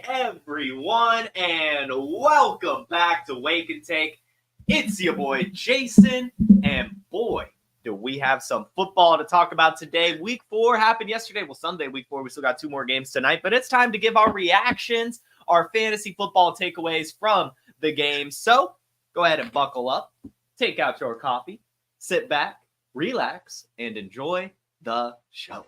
everyone, and welcome back to Wake and Take. It's your boy Jason, and boy, do we have some football to talk about today. Week 4 happened yesterday. Well, Sunday, week 4. We still got 2 more games tonight, but it's time to give our reactions, our fantasy football takeaways from the game. So go ahead and buckle up, take out your coffee, sit back, relax, and enjoy the show.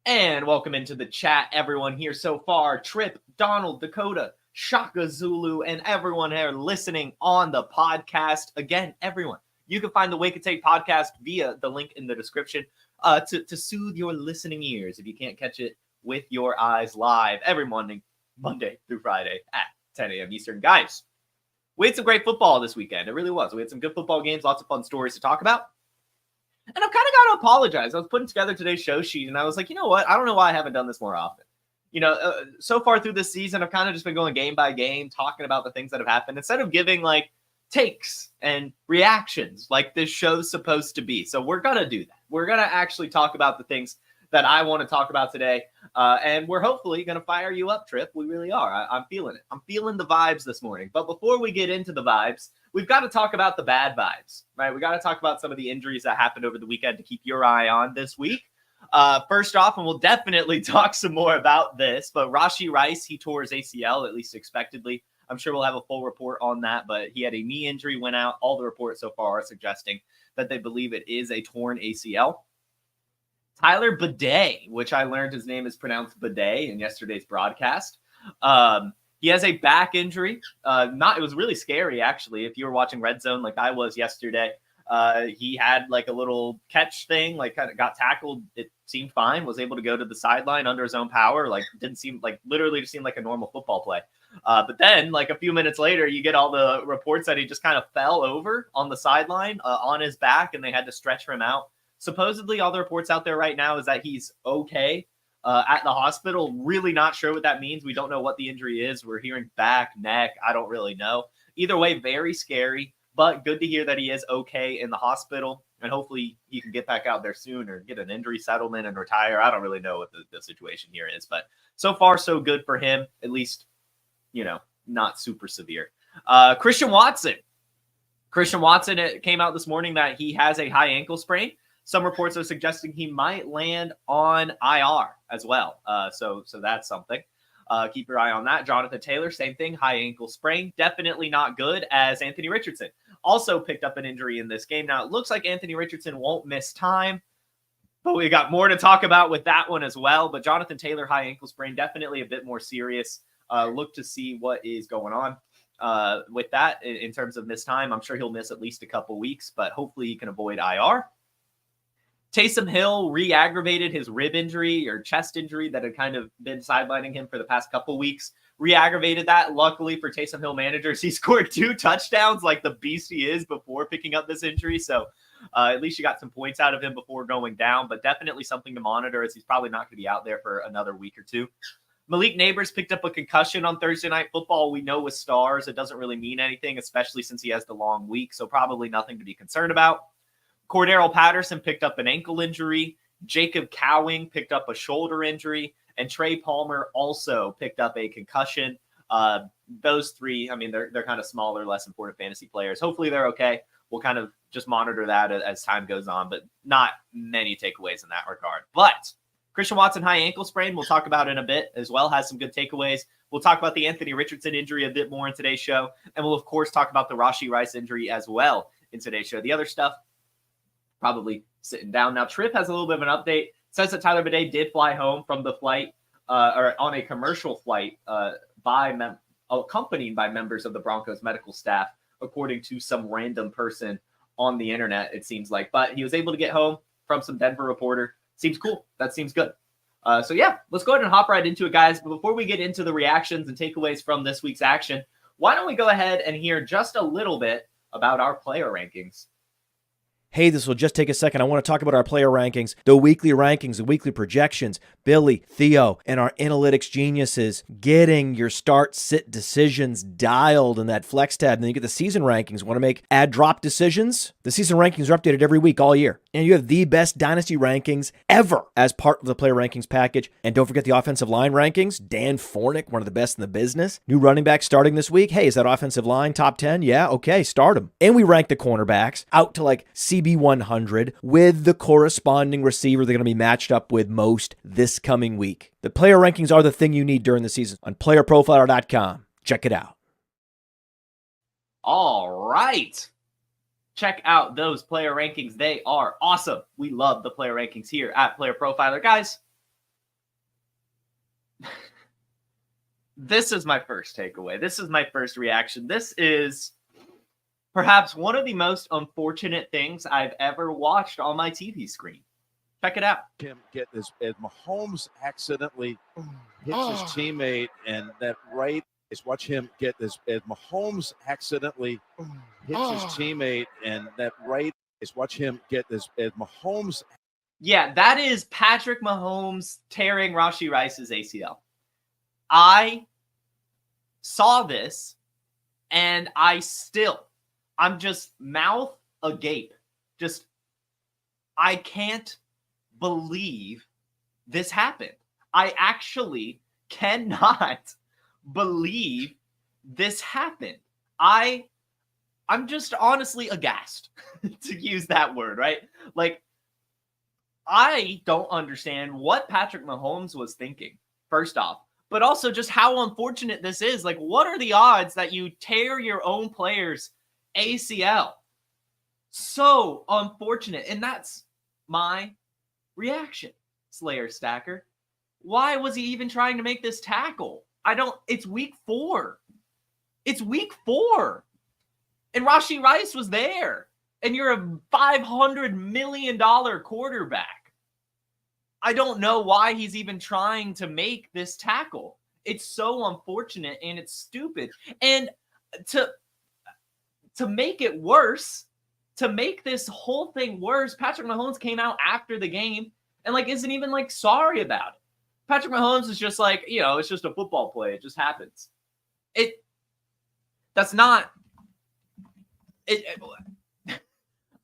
And welcome into the chat, everyone here so far. Trip, Donald, Dakota, Shaka Zulu, and everyone here listening on the podcast. Again, everyone, you can find the Wake and Take podcast via the link in the description to soothe your listening ears if you can't catch it with your eyes live every morning, Monday through Friday at 10 a.m. Eastern. Guys, we had some great football this weekend. It really was. We had some good football games, lots of fun stories to talk about. And I've kind of got to apologize. I was putting together today's show sheet, and I was like, you know what? I don't know why I haven't done this more often. So far through this season, I've kind of just been going game by game, talking about the things that have happened, instead of giving, like, takes and reactions like this show's supposed to be. So we're going to do that. We're going to actually talk about the things that I want to talk about today, and we're hopefully going to fire you up, Trip. We really are. I'm feeling it. I'm feeling the vibes this morning. But before we get into the vibes, we've got to talk about the bad vibes, right? We got to talk about some of the injuries that happened over the weekend to keep your eye on this week. First off, and we'll definitely talk some more about this, but Rashee Rice, he tore his ACL, at least expectedly. I'm sure we'll have a full report on that, but he had a knee injury, went out. All the reports so far are suggesting that they believe it is a torn ACL. Tyler Bidet, which I learned his name is pronounced Bidet in yesterday's broadcast. He has a back injury. It was really scary, actually. If you were watching Red Zone like I was yesterday, he had like a little catch thing, like kind of got tackled. It seemed fine, was able to go to the sideline under his own power. Like didn't seem like literally just seemed like a normal football play. But then like a few minutes later, you get all the reports that he just kind of fell over on the sideline on his back, and they had to stretch him out. Supposedly, all the reports out there right now is that he's okay at the hospital. Really not sure what that means. We don't know what the injury is. We're hearing back, neck. I don't really know. Either way, very scary, but good to hear that he is okay in the hospital. And hopefully he can get back out there soon or get an injury settlement and retire. I don't really know what the situation here is, but so far so good for him. At least, not super severe. Christian Watson. It came out this morning that he has a high ankle sprain. Some reports are suggesting he might land on IR as well. So that's something. Keep your eye on that. Jonathan Taylor, same thing, high ankle sprain. Definitely not good, as Anthony Richardson also picked up an injury in this game. Now, it looks like Anthony Richardson won't miss time, but we got more to talk about with that one as well. But Jonathan Taylor, high ankle sprain, definitely a bit more serious. Look to see what is going on with that in terms of miss time. I'm sure he'll miss at least a couple weeks, but hopefully he can avoid IR. Taysom Hill re-aggravated his rib injury or chest injury that had kind of been sidelining him for the past couple weeks. Re-aggravated that. Luckily for Taysom Hill managers, he scored 2 touchdowns like the beast he is before picking up this injury. So at least you got some points out of him before going down, but definitely something to monitor, as he's probably not going to be out there for another week or 2. Malik Neighbors picked up a concussion on Thursday Night Football. We know with stars, it doesn't really mean anything, especially since he has the long week. So probably nothing to be concerned about. Cordero Patterson picked up an ankle injury. Jacob Cowing picked up a shoulder injury. And Trey Palmer also picked up a concussion. Those 3, I mean, they're kind of smaller, less important fantasy players. Hopefully they're okay. We'll kind of just monitor that as time goes on, but not many takeaways in that regard. But Christian Watson, high ankle sprain, we'll talk about in a bit as well, has some good takeaways. We'll talk about the Anthony Richardson injury a bit more in today's show. And we'll, of course, talk about the Rashee Rice injury as well in today's show. The other stuff, probably sitting down. Now, Trip has a little bit of an update. Says that Tyler Bidet did fly home from the flight or on a commercial flight accompanied by members of the Broncos medical staff, according to some random person on the internet, it seems like. But he was able to get home from some Denver reporter. Seems cool. That seems good. So, yeah, let's go ahead and hop right into it, guys. But before we get into the reactions and takeaways from this week's action, why don't we go ahead and hear just a little bit about our player rankings. Hey, this will just take a second. I want to talk about our player rankings, the weekly projections, Billy, Theo, and our analytics geniuses getting your start sit decisions dialed in that flex tab. And then you get the season rankings. Want to make add drop decisions? The season rankings are updated every week all year. And you have the best dynasty rankings ever as part of the player rankings package. And don't forget the offensive line rankings. Dan Fornick, one of the best in the business. New running back starting this week. Hey, is that offensive line top 10? Yeah, okay, start them. And we rank the cornerbacks out to like CB 100 with the corresponding receiver they're going to be matched up with most this coming week. The player rankings are the thing you need during the season on PlayerProfiler.com. Check it out. All right. Check out those player rankings. They are awesome. We love the player rankings here at Player Profiler. Guys, this is my first takeaway. This is my first reaction. This is perhaps one of the most unfortunate things I've ever watched on my TV screen. Check it out. Him get this as Mahomes accidentally hits his teammate, and that right is watch him get this as Mahomes accidentally hits his teammate, and that right is watch him get this as Mahomes. Yeah, that is Patrick Mahomes tearing Rashee Rice's ACL. I saw this, and I'm just mouth agape. I can't believe this happened. I actually cannot believe this happened. I'm just honestly aghast to use that word, right? Like, I don't understand what Patrick Mahomes was thinking, first off, but also just how unfortunate this is. Like, what are the odds that you tear your own player's ACL? So unfortunate. And that's my reaction, Slayer Stacker. Why was he even trying to make this tackle? It's week 4. It's week 4. And Rashee Rice was there. And you're a $500 million quarterback. I don't know why he's even trying to make this tackle. It's so unfortunate and it's stupid. And to make it worse, to make this whole thing worse, Patrick Mahomes came out after the game and isn't even sorry about it. Patrick Mahomes is just it's just a football play. It just happens.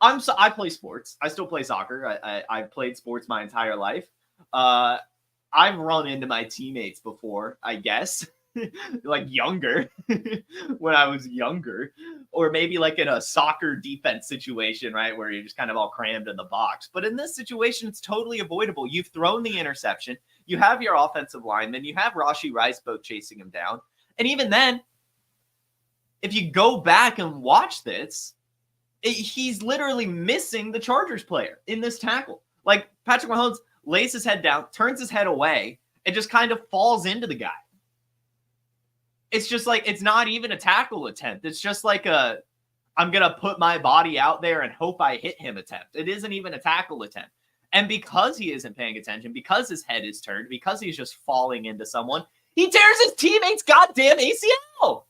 I play sports. I still play soccer. I've played sports my entire life. I've run into my teammates before, I guess. Younger, when I was younger, or maybe in a soccer defense situation, right, where you're just kind of all crammed in the box. But in this situation, it's totally avoidable. You've thrown the interception. You have your offensive lineman. You have Rashee Rice both chasing him down. And even then, if you go back and watch this, he's literally missing the Chargers player in this tackle. Patrick Mahomes lays his head down, turns his head away, and just kind of falls into the guy. It's just it's not even a tackle attempt. It's just I'm going to put my body out there and hope I hit him attempt. It isn't even a tackle attempt. And because he isn't paying attention, because his head is turned, because he's just falling into someone, he tears his teammate's goddamn ACL.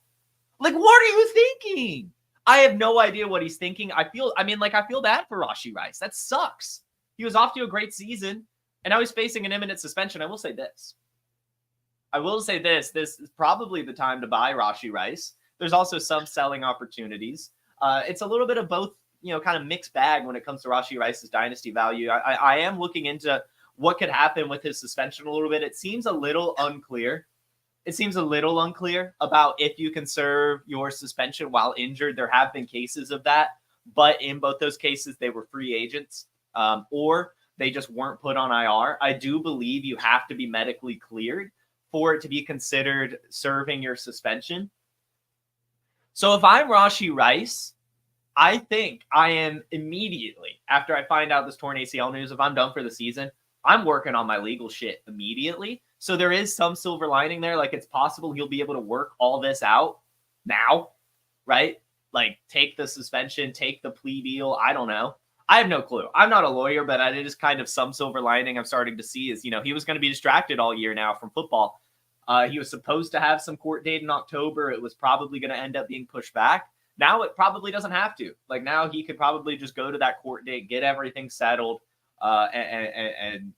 What are you thinking? I have no idea what he's thinking. I feel bad for Rashee Rice. That sucks. He was off to a great season, and now he's facing an imminent suspension. I will say this. This is probably the time to buy Rashee Rice. There's also some selling opportunities. It's a little bit of both, kind of mixed bag when it comes to Rashee Rice's dynasty value. I am looking into what could happen with his suspension a little bit. It seems a little unclear. About if you can serve your suspension while injured. There have been cases of that, but in both those cases, they were free agents or they just weren't put on IR. I do believe you have to be medically cleared for it to be considered serving your suspension. So if I'm Rashee Rice, I think I am immediately, after I find out this torn ACL news, if I'm done for the season, I'm working on my legal shit immediately. So there is some silver lining there. It's possible he'll be able to work all this out now, right? Take the suspension, take the plea deal. I don't know. I have no clue. I'm not a lawyer, but it is kind of some silver lining I'm starting to see is, he was going to be distracted all year now from football. He was supposed to have some court date in October. It was probably going to end up being pushed back. Now it probably doesn't have to. Now he could probably just go to that court date, get everything settled, and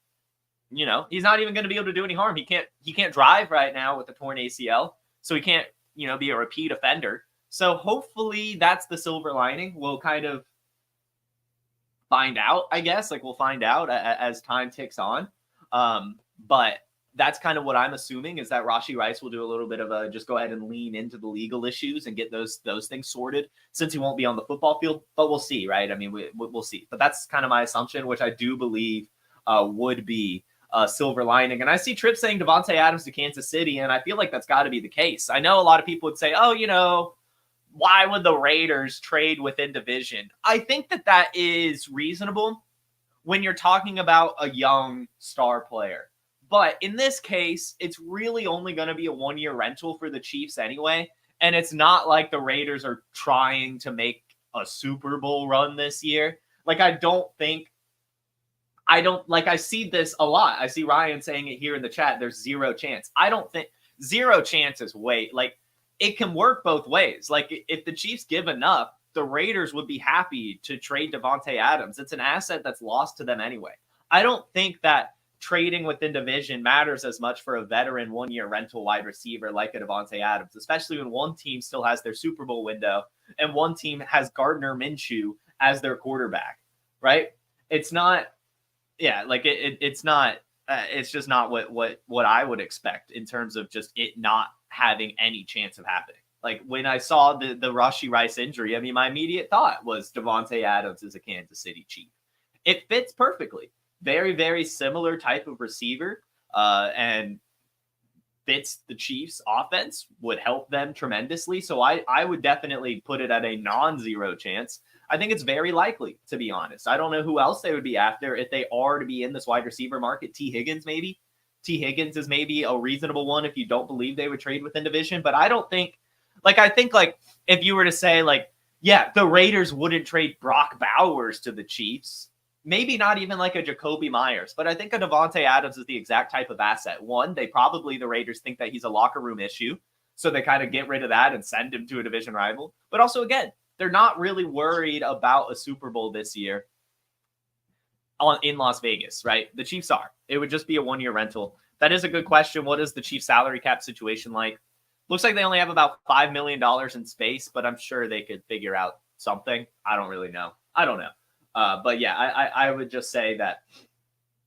he's not even going to be able to do any harm. He can't drive right now with the torn ACL, so he can't, be a repeat offender. So hopefully that's the silver lining. We'll kind of find out, I guess. Like, we'll find out as time ticks on. But that's kind of what I'm assuming, is that Rashee Rice will do a little bit of a just go ahead and lean into the legal issues and get those things sorted, since he won't be on the football field. But we'll see, right? I mean, we'll see. But that's kind of my assumption, which I do believe would be a silver lining. And I see Tripp saying Davante Adams to Kansas City, and I feel like that's got to be the case. I know a lot of people would say, oh, why would the Raiders trade within division? I think that is reasonable when you're talking about a young star player. But in this case, it's really only going to be a one-year rental for the Chiefs anyway. And it's not like the Raiders are trying to make a Super Bowl run this year. Like, I see this a lot. I see Ryan saying it here in the chat. There's zero chance. I don't think zero chance is it can work both ways. Like, if the Chiefs give enough, the Raiders would be happy to trade Davante Adams. It's an asset that's lost to them anyway. I don't think that trading within division matters as much for a veteran one-year rental wide receiver like a Davante Adams, especially when one team still has their Super Bowl window and one team has Gardner Minshew as their quarterback, right? It's not, it's not, it's just not what I would expect in terms of just it not having any chance of happening. Like, when I saw the Rashee Rice injury, I mean, my immediate thought was Davante Adams is a Kansas City Chief. It fits perfectly. Very, very similar type of receiver, and fits the Chiefs' offense, would help them tremendously. So I would definitely put it at a non-zero chance. I think it's very likely, to be honest. I don't know who else they would be after if they are to be in this wide receiver market. T. Higgins, maybe. T. Higgins is maybe a reasonable one if you don't believe they would trade within division. But I don't think, I think if you were to say, the Raiders wouldn't trade Brock Bowers to the Chiefs, maybe not even like a Jacoby Myers, but I think a Davante Adams is the exact type of asset. One, the Raiders think that he's a locker room issue, so they kind of get rid of that and send him to a division rival. But also, again, they're not really worried about a Super Bowl this year in Las Vegas, right? The Chiefs are. It would just be a one-year rental. That is a good question. What is the Chiefs' salary cap situation like? Looks like they only have about $5 million in space, but I'm sure they could figure out something. I don't really know. I don't know. But yeah, I would just say that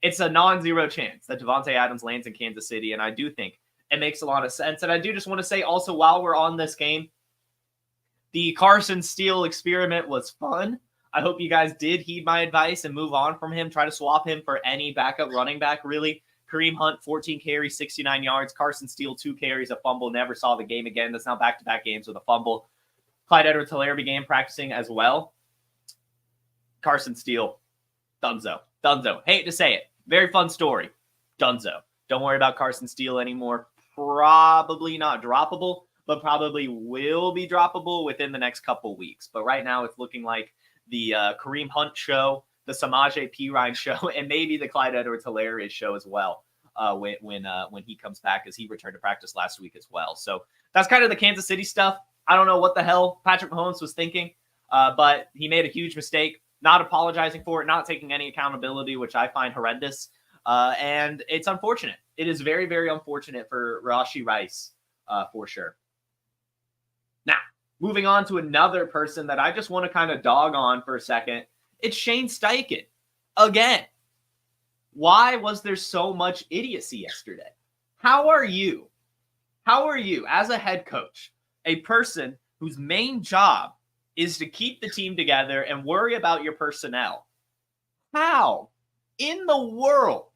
it's a non-zero chance that Davante Adams lands in Kansas City, and I do think it makes a lot of sense. And I do just want to say also, while we're on this game, the Carson Steele experiment was fun. I hope you guys did heed my advice and move on from him. Try to swap him for any backup running back, really. Kareem Hunt, 14 carries, 69 yards. Carson Steele, 2 carries, a fumble. Never saw the game again. That's now back-to-back games with a fumble. Clyde Edwards-Helaire began practicing as well. Carson Steele, dunzo. Hate to say it. Very fun story. Dunzo. Don't worry about Carson Steele anymore. Probably not droppable, but probably will be droppable within the next couple weeks. But right now it's looking like the Kareem Hunt show, the Samaje Perine show, and maybe the Clyde Edwards-Helaire show as well when he comes back, as he returned to practice last week as well. So that's kind of the Kansas City stuff. I don't know what the hell Patrick Mahomes was thinking, but he made a huge mistake. Not apologizing for it, not taking any accountability, which I find horrendous. And it's unfortunate. It is very, very unfortunate for Rashee Rice, for sure. Now, moving on to another person that I just want to kind of dog on for a second. It's Shane Steichen. Again, why was there so much idiocy yesterday? How are you, as a head coach, a person whose main job is to keep the team together and worry about your personnel? How in the world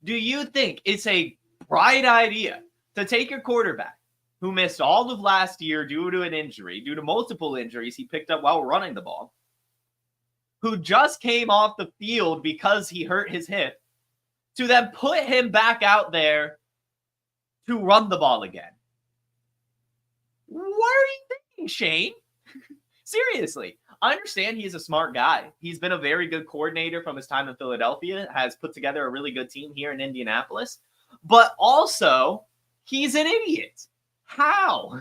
do you think it's a bright idea to take your quarterback, who missed all of last year due to multiple injuries he picked up while running the ball, who just came off the field because he hurt his hip, to then put him back out there to run the ball again? What are you thinking, Shane? Seriously, I understand he's a smart guy. He's been a very good coordinator from his time in Philadelphia, has put together a really good team here in Indianapolis, but also he's an idiot. How?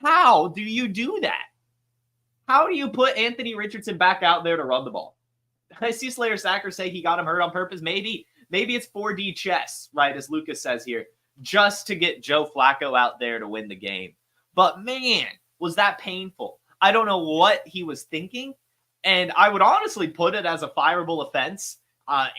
How do you do that? How do you put Anthony Richardson back out there to run the ball? I see Slayer Sacker say he got him hurt on purpose. Maybe it's 4D chess, right, as Lucas says here, just to get Joe Flacco out there to win the game. But man, was that painful. I don't know what he was thinking. And I would honestly put it as a fireable offense.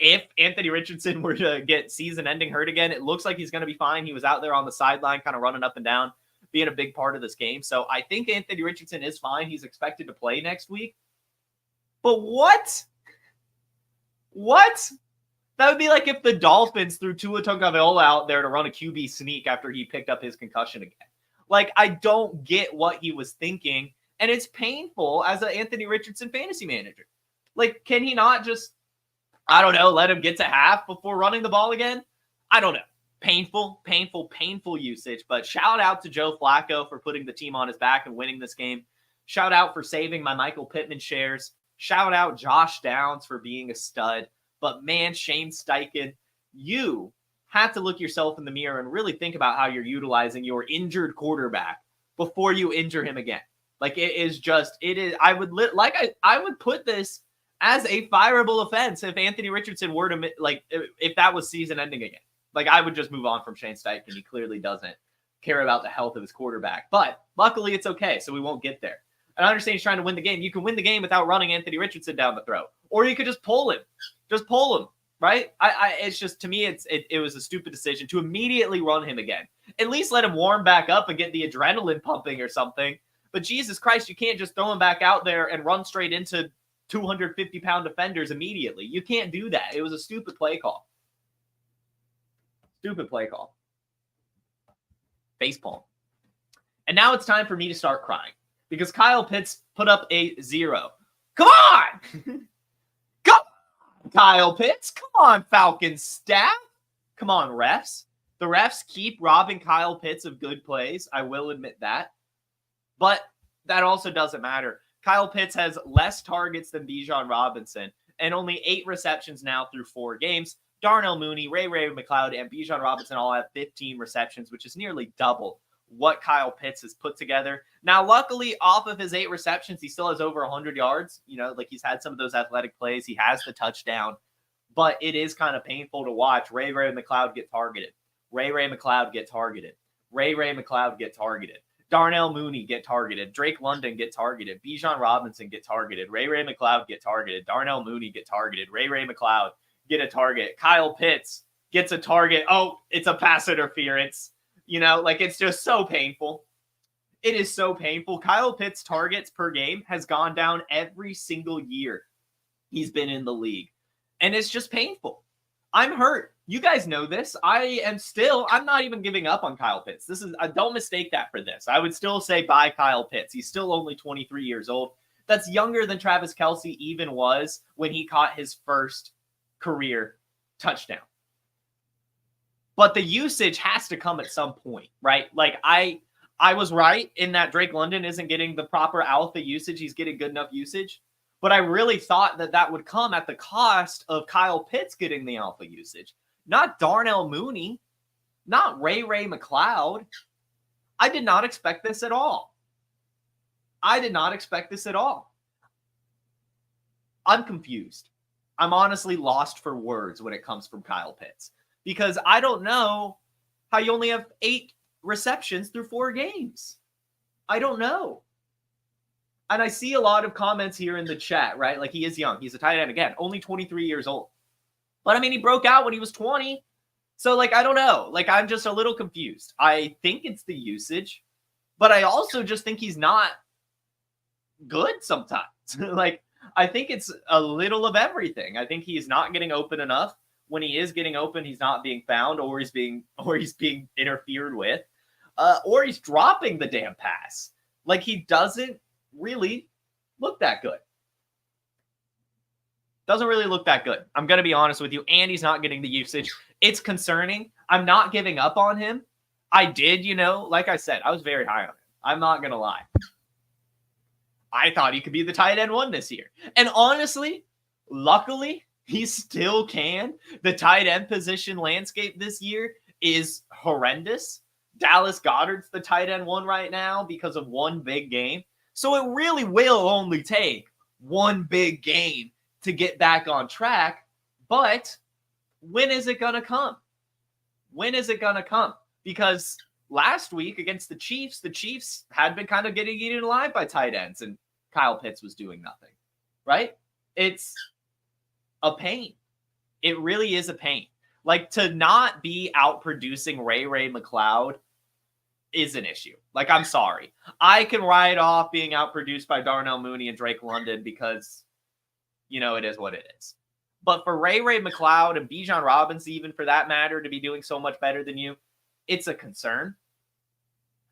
If Anthony Richardson were to get season-ending hurt again, it looks like he's going to be fine. He was out there on the sideline kind of running up and down, being a big part of this game. So I think Anthony Richardson is fine. He's expected to play next week. But what? What? That would be like if the Dolphins threw Tua Tagovailoa out there to run a QB sneak after he picked up his concussion again. Like, I don't get what he was thinking, and it's painful as an Anthony Richardson fantasy manager. Like, can he not just, I don't know, let him get to half before running the ball again? I don't know. Painful usage. But shout out to Joe Flacco for putting the team on his back and winning this game. Shout out for saving my Michael Pittman shares. Shout out Josh Downs for being a stud. But man, Shane Steichen, you have to look yourself in the mirror and really think about how you're utilizing your injured quarterback before you injure him again. Like, I would put this as a fireable offense if Anthony Richardson were to, like, if that was season ending again. Like, I would just move on from Shane Steichen. He clearly doesn't care about the health of his quarterback. But luckily it's okay, so we won't get there. And I understand he's trying to win the game. You can win the game without running Anthony Richardson down the throat. Or you could just pull him. Just pull him, right? It's just, to me, it was a stupid decision to immediately run him again. At least let him warm back up and get the adrenaline pumping or something. But Jesus Christ, you can't just throw him back out there and run straight into 250-pound defenders immediately. You can't do that. It was a stupid play call. Stupid play call. Facepalm. And now it's time for me to start crying because Kyle Pitts put up a 0. Come on! Come on, Kyle Pitts. Come on, Falcons staff. Come on, refs. The refs keep robbing Kyle Pitts of good plays. I will admit that. But that also doesn't matter. Kyle Pitts has less targets than Bijan Robinson and only 8 receptions now through 4 games. Darnell Mooney, Ray McLeod, and Bijan Robinson all have 15 receptions, which is nearly double what Kyle Pitts has put together. Now, luckily, off of his 8 receptions, he still has over 100 yards. You know, like, he's had some of those athletic plays. He has the touchdown. But it is kind of painful to watch Ray McLeod get targeted. Ray McLeod get targeted. Ray McLeod get targeted. Darnell Mooney get targeted. Drake London get targeted. Bijan Robinson get targeted. Ray McLeod get targeted. Darnell Mooney get targeted. Ray McLeod get a target. Kyle Pitts gets a target. Oh, it's a pass interference. You know, like, it's just so painful. It is so painful. Kyle Pitts' targets per game has gone down every single year he's been in the league. And it's just painful. I'm hurt. You guys know this. I'm not even giving up on Kyle Pitts. Don't mistake that for this. I would still say bye Kyle Pitts. He's still only 23 years old. That's younger than Travis Kelce even was when he caught his first career touchdown. But the usage has to come at some point, right? Like, I was right in that Drake London isn't getting the proper alpha usage. He's getting good enough usage. But I really thought that would come at the cost of Kyle Pitts getting the alpha usage. Not Darnell Mooney. Not Ray McLeod. I did not expect this at all. I'm confused. I'm honestly lost for words when it comes from Kyle Pitts. Because I don't know how you only have 8 receptions through 4 games. I don't know. And I see a lot of comments here in the chat, right? Like, he is young. He's a tight end, again, only 23 years old. But, I mean, he broke out when he was 20. So, like, I don't know. Like, I'm just a little confused. I think it's the usage. But I also just think he's not good sometimes. Like, I think it's a little of everything. I think he's not getting open enough. When he is getting open, he's not being found, or he's being interfered with, or he's dropping the damn pass. Like, he doesn't really look that good. Doesn't really look that good. I'm going to be honest with you. And he's not getting the usage. It's concerning. I'm not giving up on him. I did, like I said, I was very high on him. I'm not going to lie. I thought he could be the tight end 1 this year. And honestly, luckily, he still can. The tight end position landscape this year is horrendous. Dallas Goedert's the tight end 1 right now because of 1 big game. So it really will only take 1 big game to get back on track. But when is it going to come? When is it going to come? Because last week against the Chiefs had been kind of getting eaten alive by tight ends, and Kyle Pitts was doing nothing. right? It's a pain. It really is a pain. Like, to not be outproducing Ray McLeod is an issue. Like, I'm sorry. I can write off being outproduced by Darnell Mooney and Drake London because, it is what it is. But for Ray McLeod and Bijan Robinson, even for that matter, to be doing so much better than you, it's a concern.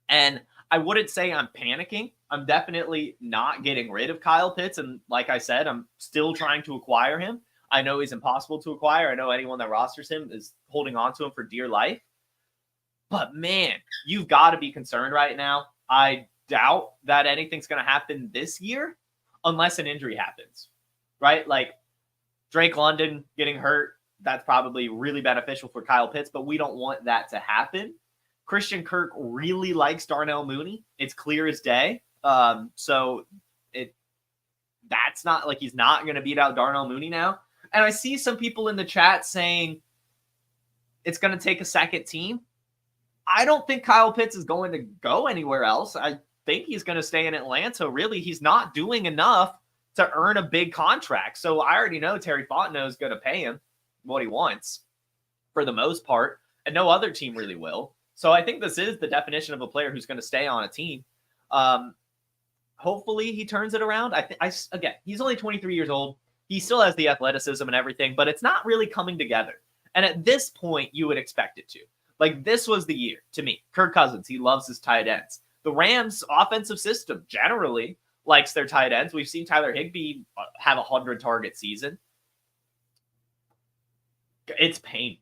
And I wouldn't say I'm panicking. I'm definitely not getting rid of Kyle Pitts. And like I said, I'm still trying to acquire him. I know he's impossible to acquire. I know anyone that rosters him is holding on to him for dear life. But man, you've got to be concerned right now. I doubt that anything's going to happen this year unless an injury happens, right? Like Drake London getting hurt, that's probably really beneficial for Kyle Pitts, but we don't want that to happen. Christian Kirk really likes Darnell Mooney. It's clear as day. So that's not like he's not going to beat out Darnell Mooney now. And I see some people in the chat saying it's going to take a second team. I don't think Kyle Pitts is going to go anywhere else. I think he's going to stay in Atlanta. Really, he's not doing enough to earn a big contract. So I already know Terry Fontenot is going to pay him what he wants for the most part, and no other team really will. So I think this is the definition of a player who's going to stay on a team. Hopefully he turns it around. Again, he's only 23 years old. He still has the athleticism and everything, but it's not really coming together. And at this point, you would expect it to. Like, this was the year to me. Kirk Cousins, he loves his tight ends. The Rams' offensive system generally likes their tight ends. We've seen Tyler Higbee have a 100-target season. It's pain.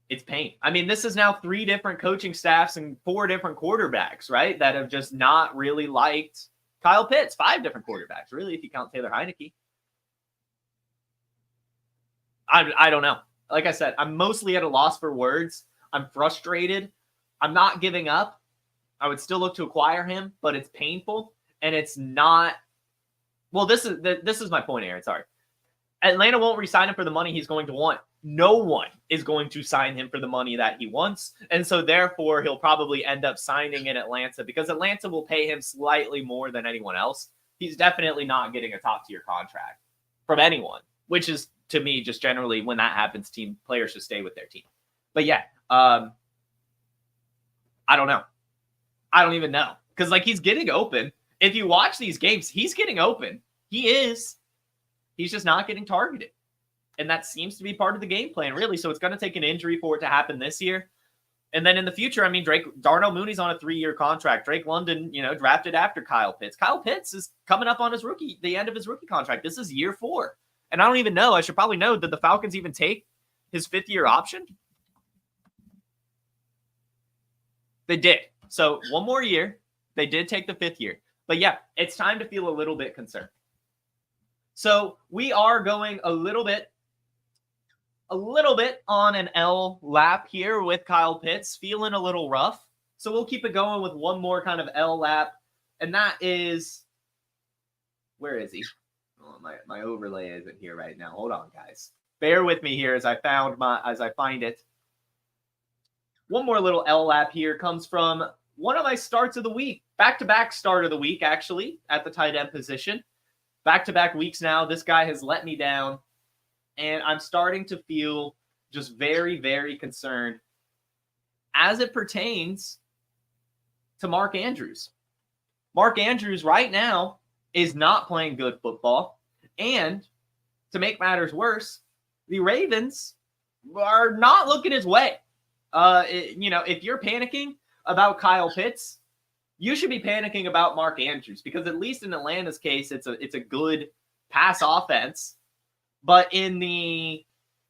It's pain. I mean, this is now 3 different coaching staffs and 4 different quarterbacks, right, that have just not really liked Kyle Pitts. 5 different quarterbacks, really, if you count Taylor Heineke. I don't know. Like I said, I'm mostly at a loss for words. I'm frustrated. I'm not giving up. I would still look to acquire him, but it's painful, and it's not. Well, this is my point, Aaron. Sorry. Atlanta won't re-sign him for the money he's going to want. No one is going to sign him for the money that he wants, and so therefore he'll probably end up signing in Atlanta because Atlanta will pay him slightly more than anyone else. He's definitely not getting a top-tier contract from anyone, which is, to me, just generally when that happens, team players should stay with their team. But yeah, I don't know. I don't even know. Because, like, he's getting open. If you watch these games, he's getting open. He is. He's just not getting targeted. And that seems to be part of the game plan, really. So it's going to take an injury for it to happen this year. And then in the future, I mean, Darnell Mooney's on a 3-year contract. Drake London, drafted after Kyle Pitts. Kyle Pitts is coming up on the end of his rookie contract. This is year 4. And I don't even know. I should probably know. Did the Falcons even take his 5th-year option? They did. So 1 more year. They did take the 5th year. But yeah, it's time to feel a little bit concerned. So we are going a little bit on an L lap here with Kyle Pitts, feeling a little rough. So we'll keep it going with one more kind of L lap. And that is, where is he? Oh, my overlay isn't here right now. Hold on, guys. Bear with me here as I find it. One more little L lap here comes from one of my starts of the week. Back-to-back start of the week, actually, at the tight end position. Back-to-back weeks now. This guy has let me down. And I'm starting to feel just very, very concerned as it pertains to Mark Andrews. Mark Andrews right now is not playing good football. And to make matters worse, the Ravens are not looking his way. If you're panicking about Kyle Pitts, you should be panicking about Mark Andrews because at least in Atlanta's case, it's a good pass offense. But in the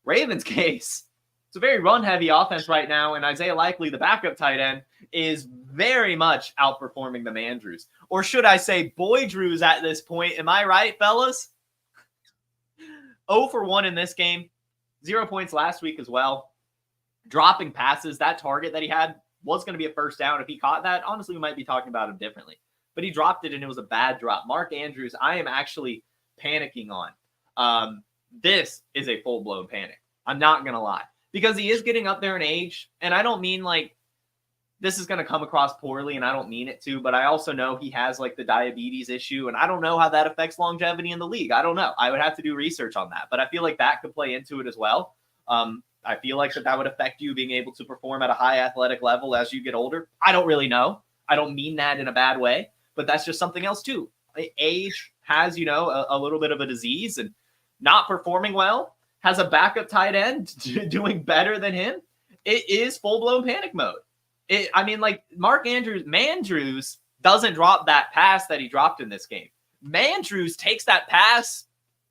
Ravens case, it's a very run-heavy offense right now, and Isaiah Likely, the backup tight end, is very much outperforming the Mandrews. Or should I say Boydrews at this point? Am I right, fellas? 0 for 1 in this game. 0 points last week as well. Dropping passes. That target that he had was going to be a first down. If he caught that, honestly, we might be talking about him differently. But he dropped it, and it was a bad drop. Mark Andrews, I am actually panicking on. This is a full-blown panic. I'm not going to lie. Because he is getting up there in age, and I don't mean like this is going to come across poorly, and I don't mean it to, but I also know he has like the diabetes issue, and I don't know how that affects longevity in the league. I don't know. I would have to do research on that, but I feel like that could play into it as well. I feel like that would affect you being able to perform at a high athletic level as you get older. I don't really know. I don't mean that in a bad way, but that's just something else too. Age has, a little bit of a disease, and not performing well, has a backup tight end doing better than him. It is full-blown panic mode. Mark Mandrews doesn't drop that pass that he dropped in this game. Mandrews takes that pass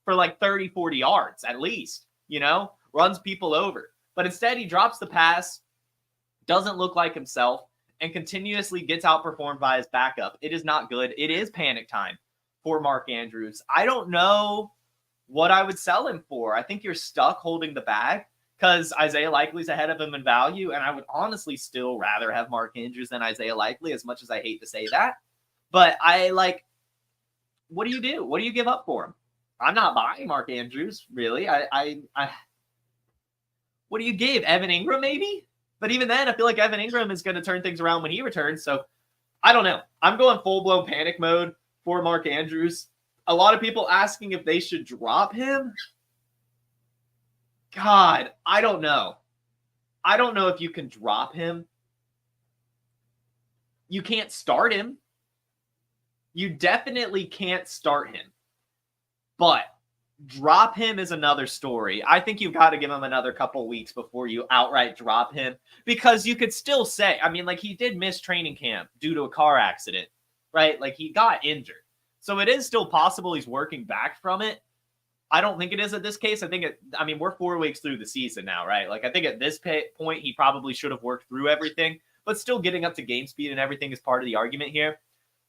for like 30, 40 yards at least, runs people over. But instead, he drops the pass, doesn't look like himself, and continuously gets outperformed by his backup. It is not good. It is panic time for Mark Andrews. I don't know what I would sell him for. I think you're stuck holding the bag because Isaiah Likely's ahead of him in value, and I would honestly still rather have Mark Andrews than Isaiah Likely, as much as I hate to say that. But what do you do? What do you give up for him? I'm not buying Mark Andrews, really. What do you give? Evan Ingram, maybe? But even then, I feel like Evan Ingram is going to turn things around when he returns. So I don't know. I'm going full-blown panic mode for Mark Andrews. A lot of people asking if they should drop him. God, I don't know. I don't know if you can drop him. You can't start him. You definitely can't start him. But drop him is another story. I think you've got to give him another couple weeks before you outright drop him, because you could still say, he did miss training camp due to a car accident, right? Like, he got injured. So it is still possible he's working back from it. I don't think it is at this case. We're 4 weeks through the season now, right? Like, I think at this point, he probably should have worked through everything, but still getting up to game speed and everything is part of the argument here.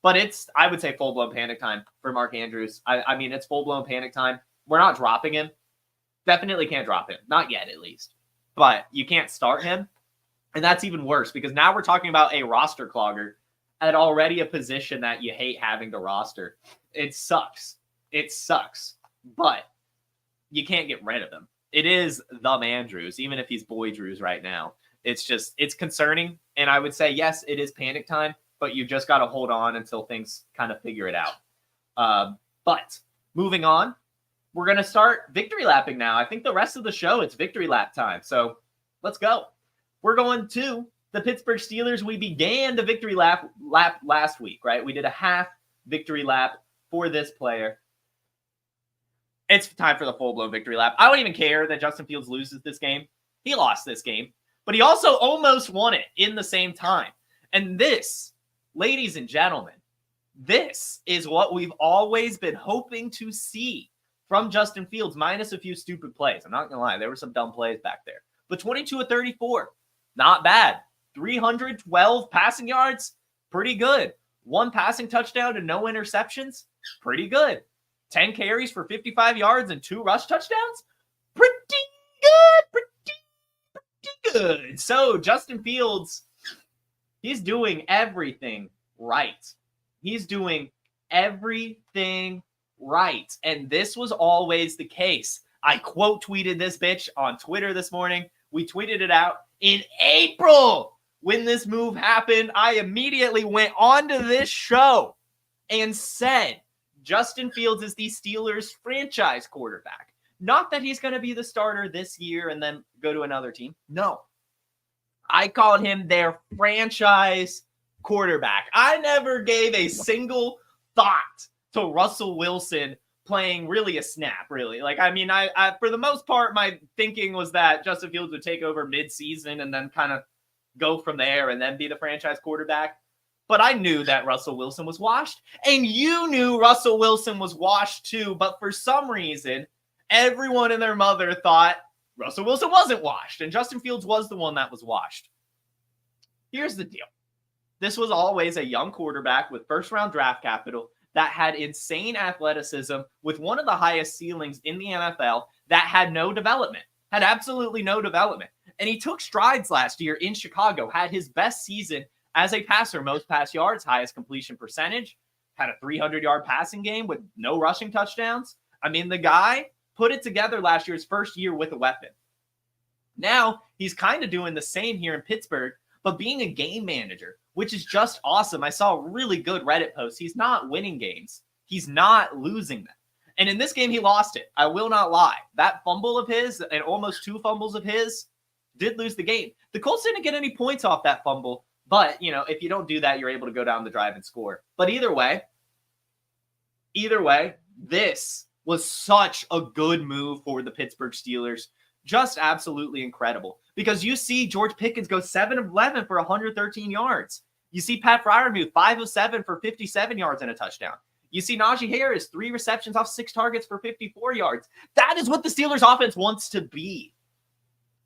But I would say, full-blown panic time for Mark Andrews. It's full-blown panic time. We're not dropping him. Definitely can't drop him. Not yet, at least. But you can't start him. And that's even worse, because now we're talking about a roster clogger at already a position that you hate having to roster. It sucks. It sucks. But you can't get rid of him. It is the Mandrews, even if he's Boy Drews right now. It's concerning. And I would say, yes, it is panic time, but you've just got to hold on until things kind of figure it out. But moving on, we're going to start victory lapping now. I think the rest of the show, it's victory lap time. So let's go. We're going to the Pittsburgh Steelers. We began the victory lap last week, right? We did a half victory lap for this player. It's time for the full-blown victory lap. I don't even care that Justin Fields loses this game. He lost this game, but he also almost won it in the same time. And this, ladies and gentlemen, this is what we've always been hoping to see from Justin Fields, minus a few stupid plays. I'm not going to lie. There were some dumb plays back there. But 22 of 34, not bad. 312 passing yards, pretty good. 1 passing touchdown and no interceptions, pretty good. 10 carries for 55 yards and 2 rush touchdowns, pretty good. So Justin Fields, he's doing everything right. He's doing everything right. And this was always the case. I quote tweeted this bitch on Twitter this morning. We tweeted it out in April. When this move happened, I immediately went onto this show and said, Justin Fields is the Steelers' franchise quarterback. Not that he's going to be the starter this year and then go to another team. No. I called him their franchise quarterback. I never gave a single thought to Russell Wilson playing really a snap, really. I for the most part, my thinking was that Justin Fields would take over mid-season and then kind of go from there and then be the franchise quarterback. But I knew that Russell Wilson was washed, and you knew Russell Wilson was washed too. But for some reason, everyone and their mother thought Russell Wilson wasn't washed, and Justin Fields was the one that was washed. Here's the deal. This was always a young quarterback with first-round draft capital that had insane athleticism with one of the highest ceilings in the NFL that had no development, had absolutely no development. And he took strides last year in Chicago, had his best season as a passer, most pass yards, highest completion percentage, had a 300-yard passing game with no rushing touchdowns. The guy put it together last year, his first year with a weapon. Now he's kind of doing the same here in Pittsburgh, but being a game manager, which is just awesome. I saw really good Reddit posts. He's not winning games. He's not losing them. And in this game, he lost it. I will not lie. That fumble of his and almost 2 fumbles of his did lose the game. The Colts didn't get any points off that fumble, but, if you don't do that, you're able to go down the drive and score. But either way, this was such a good move for the Pittsburgh Steelers. Just absolutely incredible. Because you see George Pickens go 7 of 11 for 113 yards. You see Pat Freiermuth 5 of 7 for 57 yards and a touchdown. You see Najee Harris 3 receptions off 6 targets for 54 yards. That is what the Steelers offense wants to be.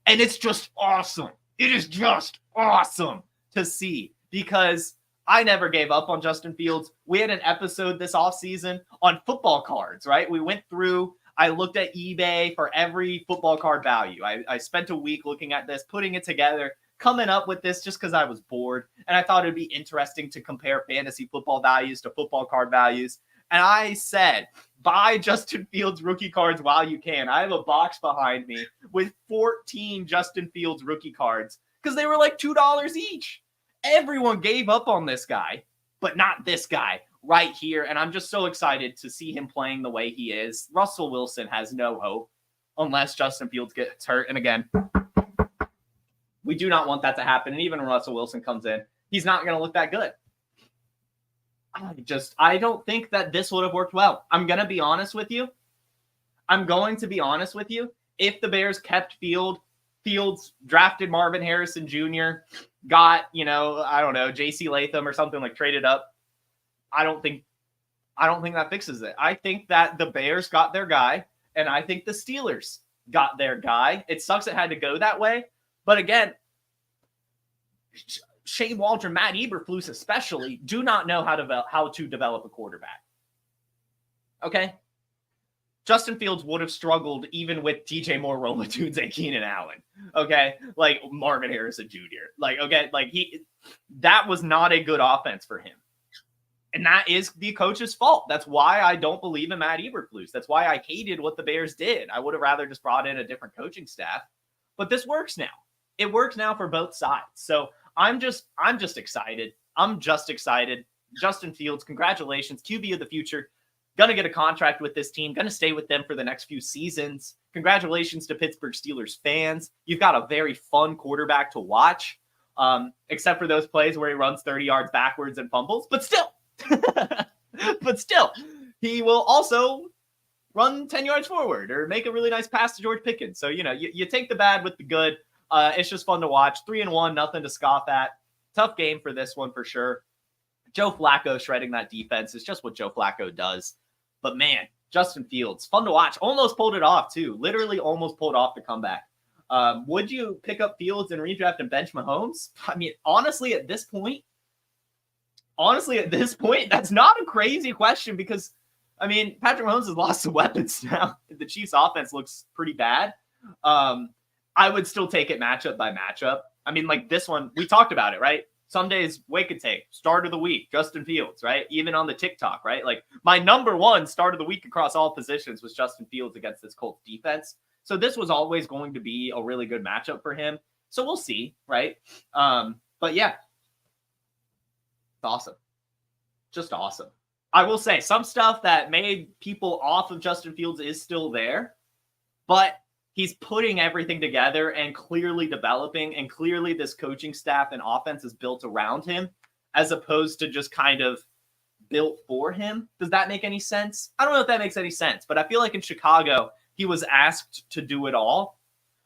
And it's just awesome. It is just awesome to see, because I never gave up on Justin Fields. We had an episode this offseason on football cards, right? We went through, I looked at eBay for every football card value. I spent a week looking at this, putting it together, coming up with this just because I was bored. And I thought it'd be interesting to compare fantasy football values to football card values. And I said, buy Justin Fields rookie cards while you can. I have a box behind me with 14 Justin Fields rookie cards because they were like $2 each. Everyone gave up on this guy, but not this guy right here. And I'm just so excited to see him playing the way he is. Russell Wilson has no hope unless Justin Fields gets hurt. And again, we do not want that to happen. And even when Russell Wilson comes in, he's not going to look that good. I don't think that this would have worked well. I'm going to be honest with you. If the Bears kept Fields, drafted Marvin Harrison Jr., got, I don't know, JC Latham or something, like traded up, I don't think that fixes it. I think that the Bears got their guy, and I think the Steelers got their guy. It sucks it had to go that way. But again, Shane Waldron, Matt Eberflus especially, do not know how to develop a quarterback. Okay? Justin Fields would have struggled even with DJ Moore, Rolatunes, and Keenan Allen. Okay? Like Marvin Harrison Jr. That was not a good offense for him. And that is the coach's fault. That's why I don't believe in Matt Eberflus. That's why I hated what the Bears did. I would have rather just brought in a different coaching staff. But this works now. It works now for both sides. So I'm just excited. I'm just excited. Justin Fields, congratulations. QB of the future. Going to get a contract with this team. Going to stay with them for the next few seasons. Congratulations to Pittsburgh Steelers fans. You've got a very fun quarterback to watch, except for those plays where he runs 30 yards backwards and fumbles. But still, he will also run 10 yards forward or make a really nice pass to George Pickens. So, you take the bad with the good. It's just fun to watch. 3-1, nothing to scoff at. Tough game for this one for sure. Joe Flacco shredding that defense is just what Joe Flacco does. But man, Justin Fields, fun to watch. Almost pulled it off too. Literally almost pulled off the comeback. Would you pick up Fields and redraft and bench Mahomes? I mean, honestly, at this point, that's not a crazy question because, I mean, Patrick Mahomes has lost some weapons now. The Chiefs offense looks pretty bad. I would still take it matchup by matchup. I mean, like this one, we talked about it, right? Some days, wake and take, start of the week, Justin Fields, right? Even on the TikTok, right? Like my number one start of the week across all positions was Justin Fields against this Colts defense. So this was always going to be a really good matchup for him. So we'll see, right? But yeah, it's awesome. Just awesome. I will say some stuff that made people off of Justin Fields is still there, but he's putting everything together and clearly developing, and clearly this coaching staff and offense is built around him as opposed to just kind of built for him. Does that make any sense? I don't know if that makes any sense, but I feel like in Chicago, he was asked to do it all,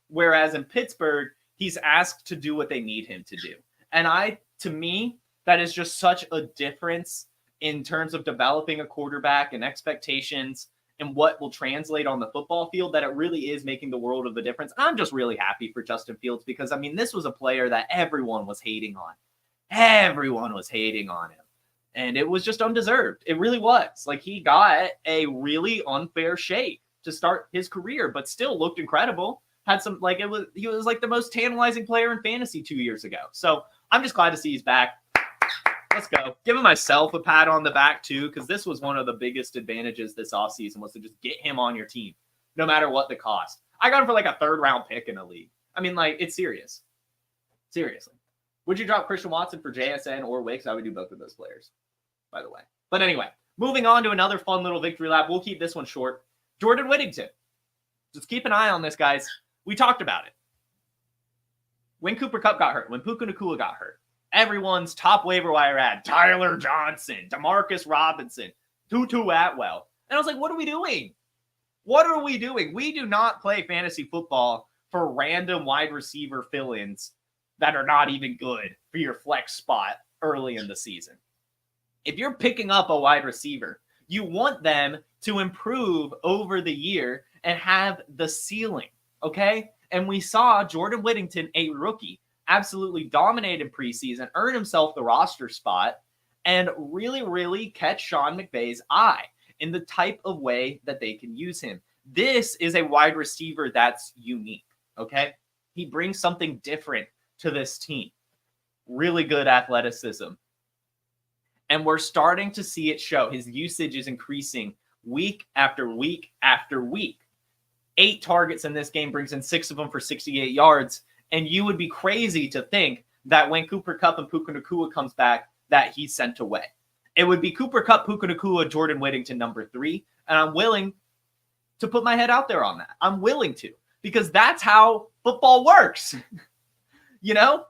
whereas in Pittsburgh, he's asked to do what they need him to do. And to me, that is just such a difference in terms of developing a quarterback and expectations and what will translate on the football field, that it really is making the world of a difference. I'm just really happy for Justin Fields because, I mean, this was a player that everyone was hating on. Everyone was hating on him. And it was just undeserved. It really was. Like, he got a really unfair shake to start his career, but still looked incredible. Had some, like, he was like the most tantalizing player in fantasy 2 years ago. So I'm just glad to see he's back. Let's go. Giving myself a pat on the back, too, because this was one of the biggest advantages this offseason was to just get him on your team, no matter what the cost. I got him for like a third-round pick in a league. I mean, like, it's serious. Seriously. Would you drop Christian Watson for JSN or Wicks? I would do both of those players, by the way. But anyway, moving on to another fun little victory lap. We'll keep this one short. Jordan Whittington. Just keep an eye on this, guys. We talked about it. When Cooper Kupp got hurt, when Puka Nacua got hurt, everyone's top waiver wire ad, Tyler Johnson, Demarcus Robinson, Tutu Atwell. And I was like, what are we doing? What are we doing? We do not play fantasy football for random wide receiver fill-ins that are not even good for your flex spot early in the season. If you're picking up a wide receiver, you want them to improve over the year and have the ceiling, okay? And we saw Jordan Whittington, a rookie, absolutely dominate in preseason, earn himself the roster spot, and really, really catch Sean McVay's eye in the type of way that they can use him. This is a wide receiver that's unique, okay? He brings something different to this team. Really good athleticism. And we're starting to see it show. His usage is increasing week after week after week. 8 targets in this game, brings in 6 of them for 68 yards. And you would be crazy to think that when Cooper Kupp and Puka Nacua comes back, that he's sent away. It would be Cooper Kupp, Puka Nacua, Jordan Whittington, number 3. And I'm willing to put my head out there on that. I'm willing to, because that's how football works. You know,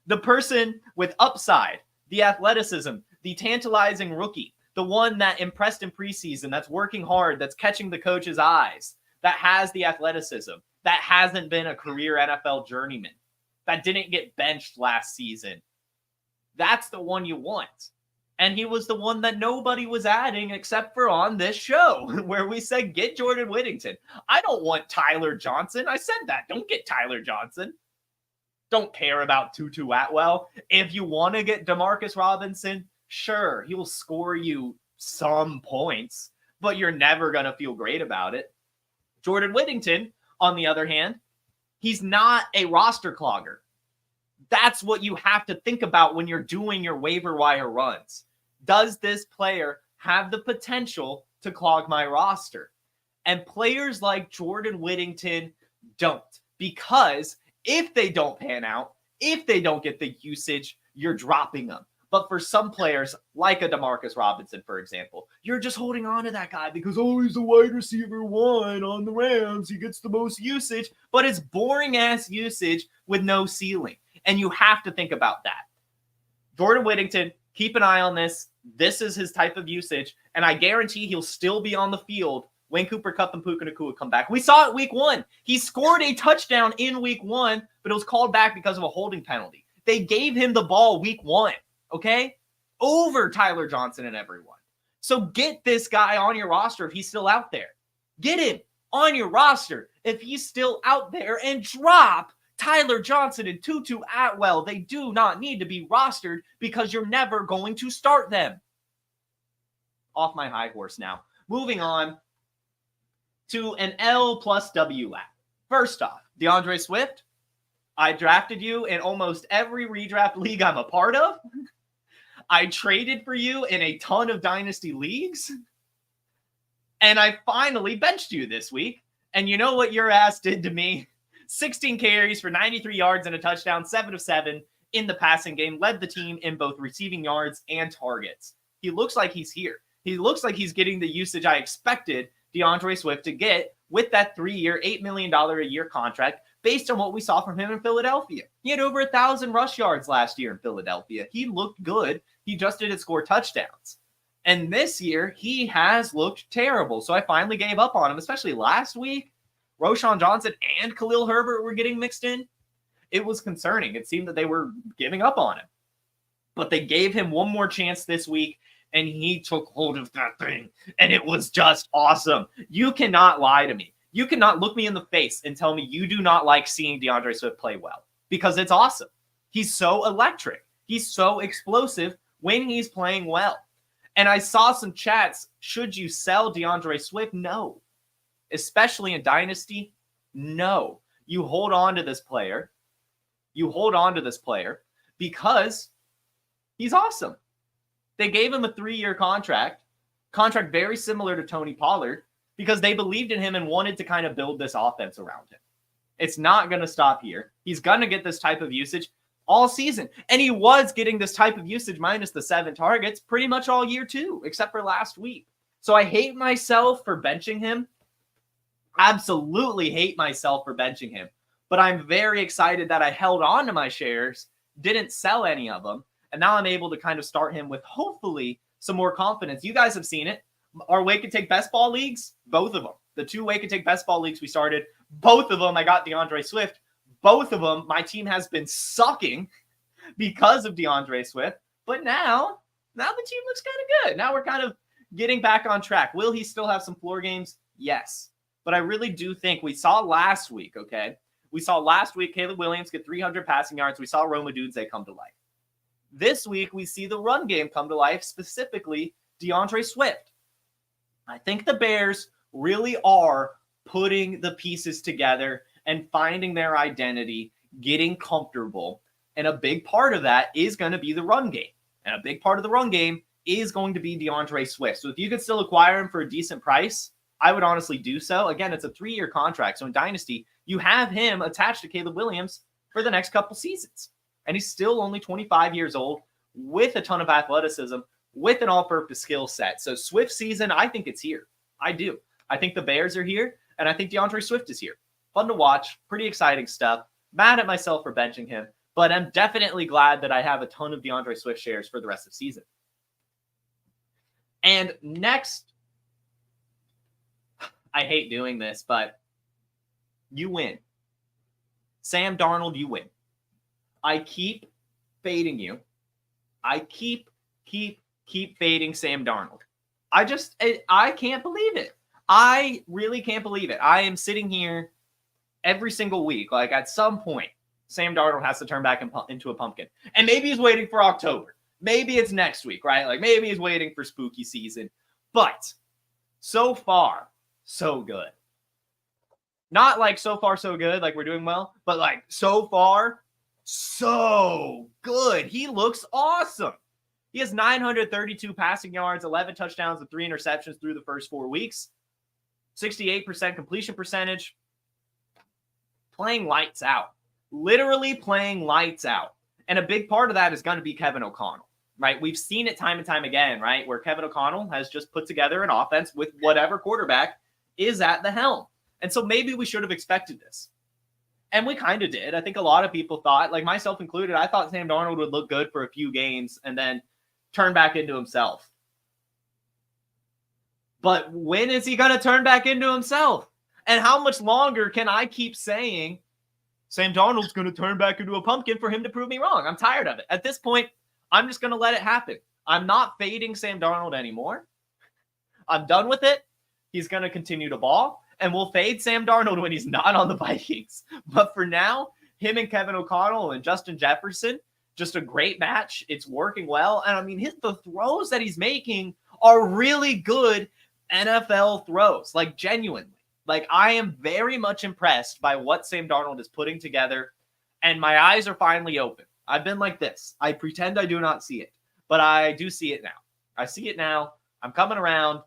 the person with upside, the athleticism, the tantalizing rookie, the one that impressed in preseason, that's working hard, that's catching the coach's eyes, that has the athleticism, that hasn't been a career NFL journeyman, that didn't get benched last season. That's the one you want. And he was the one that nobody was adding except for on this show where we said, get Jordan Whittington. I don't want Tyler Johnson. I said that. Don't get Tyler Johnson. Don't care about Tutu Atwell. If you want to get Demarcus Robinson, sure, he will score you some points, but you're never going to feel great about it. Jordan Whittington, on the other hand, he's not a roster clogger. That's what you have to think about when you're doing your waiver wire runs. Does this player have the potential to clog my roster? And players like Jordan Whittington don't, because if they don't pan out, if they don't get the usage, you're dropping them. But for some players, like a Demarcus Robinson, for example, you're just holding on to that guy because, oh, he's a wide receiver 1 on the Rams. He gets the most usage, but it's boring-ass usage with no ceiling. And you have to think about that. Jordan Whittington, keep an eye on this. This is his type of usage, and I guarantee he'll still be on the field when Cooper Kupp and Puka Nacua come back. We saw it week 1. He scored a touchdown in week 1, but it was called back because of a holding penalty. They gave him the ball week 1, okay? Over Tyler Johnson and everyone. So get this guy on your roster if he's still out there. Get him on your roster if he's still out there, and drop Tyler Johnson and Tutu Atwell. They do not need to be rostered because you're never going to start them. Off my high horse now. Moving on to an L plus W lap. First off, DeAndre Swift, I drafted you in almost every redraft league I'm a part of. I traded for you in a ton of dynasty leagues. And I finally benched you this week. And you know what your ass did to me? 16 carries for 93 yards and a touchdown, 7 of 7 in the passing game, led the team in both receiving yards and targets. He looks like he's here. He looks like he's getting the usage I expected DeAndre Swift to get with that 3-year, $8 million a year contract based on what we saw from him in Philadelphia. He had over 1,000 rush yards last year in Philadelphia. He looked good. He just didn't score touchdowns. And this year, he has looked terrible. So I finally gave up on him, especially last week. Roshan Johnson and Khalil Herbert were getting mixed in. It was concerning. It seemed that they were giving up on him. But they gave him one more chance this week, and he took hold of that thing. And it was just awesome. You cannot lie to me. You cannot look me in the face and tell me you do not like seeing DeAndre Swift play well, because it's awesome. He's so electric. He's so explosive when he's playing well. And I saw some chats. Should you sell DeAndre Swift? No. Especially in Dynasty, no. You hold on to this player. You hold on to this player because he's awesome. They gave him a 3-year contract very similar to Tony Pollard, because they believed in him and wanted to kind of build this offense around him. It's not going to stop here. He's going to get this type of usage. all season. And he was getting this type of usage minus the 7 targets pretty much all year too, except for last week. So I hate myself for benching him. Absolutely hate myself for benching him. But I'm very excited that I held on to my shares, didn't sell any of them, and now I'm able to kind of start him with hopefully some more confidence. You guys have seen it. Our Wake and Take Best Ball leagues, both of them. The 2 Wake and Take Best Ball leagues we started, both of them I got DeAndre Swift. Both of them, my team has been sucking because of DeAndre Swift. But now the team looks kind of good. Now we're kind of getting back on track. Will he still have some floor games? Yes. But I really do think we saw last week, okay? We saw last week Caleb Williams get 300 passing yards. We saw Roma Odunze come to life. This week, we see the run game come to life, specifically DeAndre Swift. I think the Bears really are putting the pieces together and finding their identity, getting comfortable. And a big part of that is going to be the run game. And a big part of the run game is going to be DeAndre Swift. So if you could still acquire him for a decent price, I would honestly do so. Again, it's a 3-year contract. So in Dynasty, you have him attached to Caleb Williams for the next couple seasons. And he's still only 25 years old with a ton of athleticism, with an all-purpose skill set. So Swift season, I think it's here. I do. I think the Bears are here, and I think DeAndre Swift is here. Fun to watch. Pretty exciting stuff. Mad at myself for benching him, but I'm definitely glad that I have a ton of DeAndre Swift shares for the rest of the season. And next, I hate doing this, but you win. Sam Darnold, you win. I keep fading you. I keep fading Sam Darnold. I can't believe it. I really can't believe it. I am sitting here every single week. Like at some point, Sam Darnold has to turn back into a pumpkin. And maybe he's waiting for October. Maybe it's next week, right? Like maybe he's waiting for spooky season. But so far, so good. Not like so far, so good, like we're doing well, but like so far, so good. He looks awesome. He has 932 passing yards, 11 touchdowns, and 3 interceptions through the first 4 weeks. 68% completion percentage. Playing lights out. Literally playing lights out. And a big part of that is going to be Kevin O'Connell, right? We've seen it time and time again, right? Where Kevin O'Connell has just put together an offense with whatever quarterback is at the helm. And so maybe we should have expected this. And we kind of did. I think a lot of people thought, like myself included, I thought Sam Darnold would look good for a few games and then turn back into himself. But when is he going to turn back into himself? And how much longer can I keep saying Sam Darnold's going to turn back into a pumpkin for him to prove me wrong? I'm tired of it. At this point, I'm just going to let it happen. I'm not fading Sam Darnold anymore. I'm done with it. He's going to continue to ball. And we'll fade Sam Darnold when he's not on the Vikings. But for now, him and Kevin O'Connell and Justin Jefferson, just a great match. It's working well. And I mean, the throws that he's making are really good NFL throws, like genuinely. Like I am very much impressed by what Sam Darnold is putting together. And my eyes are finally open. I've been like this. I pretend I do not see it, but I do see it now. I see it now. I'm coming around.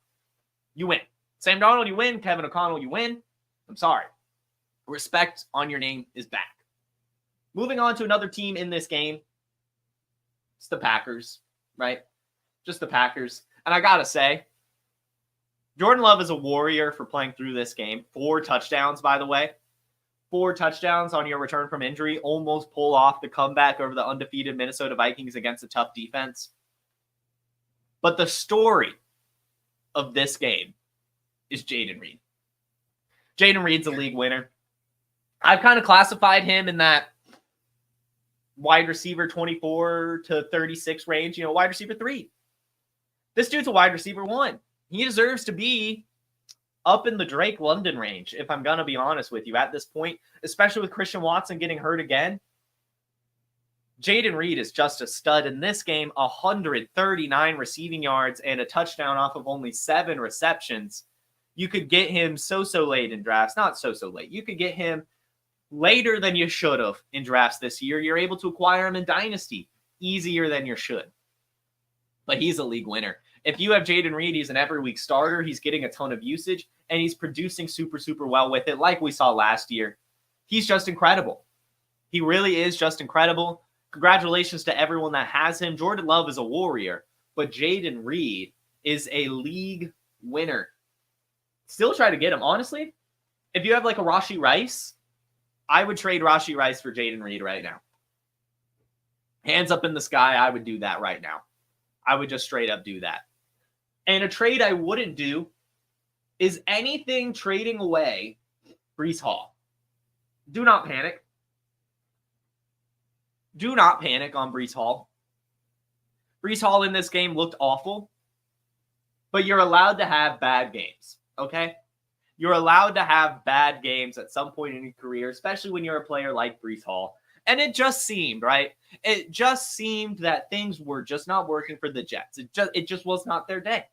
You win. Sam Darnold, you win. Kevin O'Connell, you win. I'm sorry. Respect on your name is back. Moving on to another team in this game. It's the Packers, right? Just the Packers. And I got to say, Jordan Love is a warrior for playing through this game. 4 touchdowns, by the way. 4 touchdowns on your return from injury. Almost pull off the comeback over the undefeated Minnesota Vikings against a tough defense. But the story of this game is Jayden Reed. Jayden Reed's a league winner. I've kind of classified him in that wide receiver 24 to 36 range, wide receiver 3. This dude's a wide receiver 1. He deserves to be up in the Drake London range, if I'm going to be honest with you at this point, especially with Christian Watson getting hurt again. Jayden Reed is just a stud in this game. 139 receiving yards and a touchdown off of only 7 receptions. You could get him so late in drafts. Not so late. You could get him later than you should have in drafts this year. You're able to acquire him in Dynasty easier than you should. But he's a league winner. If you have Jayden Reed, he's an every week starter. He's getting a ton of usage, and he's producing super well with it like we saw last year. He's just incredible. He really is just incredible. Congratulations to everyone that has him. Jordan Love is a warrior, but Jayden Reed is a league winner. Still try to get him. Honestly, if you have like a Rashee Rice, I would trade Rashee Rice for Jayden Reed right now. Hands up in the sky, I would do that right now. I would just straight up do that. And a trade I wouldn't do is anything trading away Breece Hall. Do not panic. Do not panic on Breece Hall. Breece Hall in this game looked awful, but you're allowed to have bad games, okay? You're allowed to have bad games at some point in your career, especially when you're a player like Breece Hall. And it just seemed, right? It just seemed that things were just not working for the Jets. It just was not their day.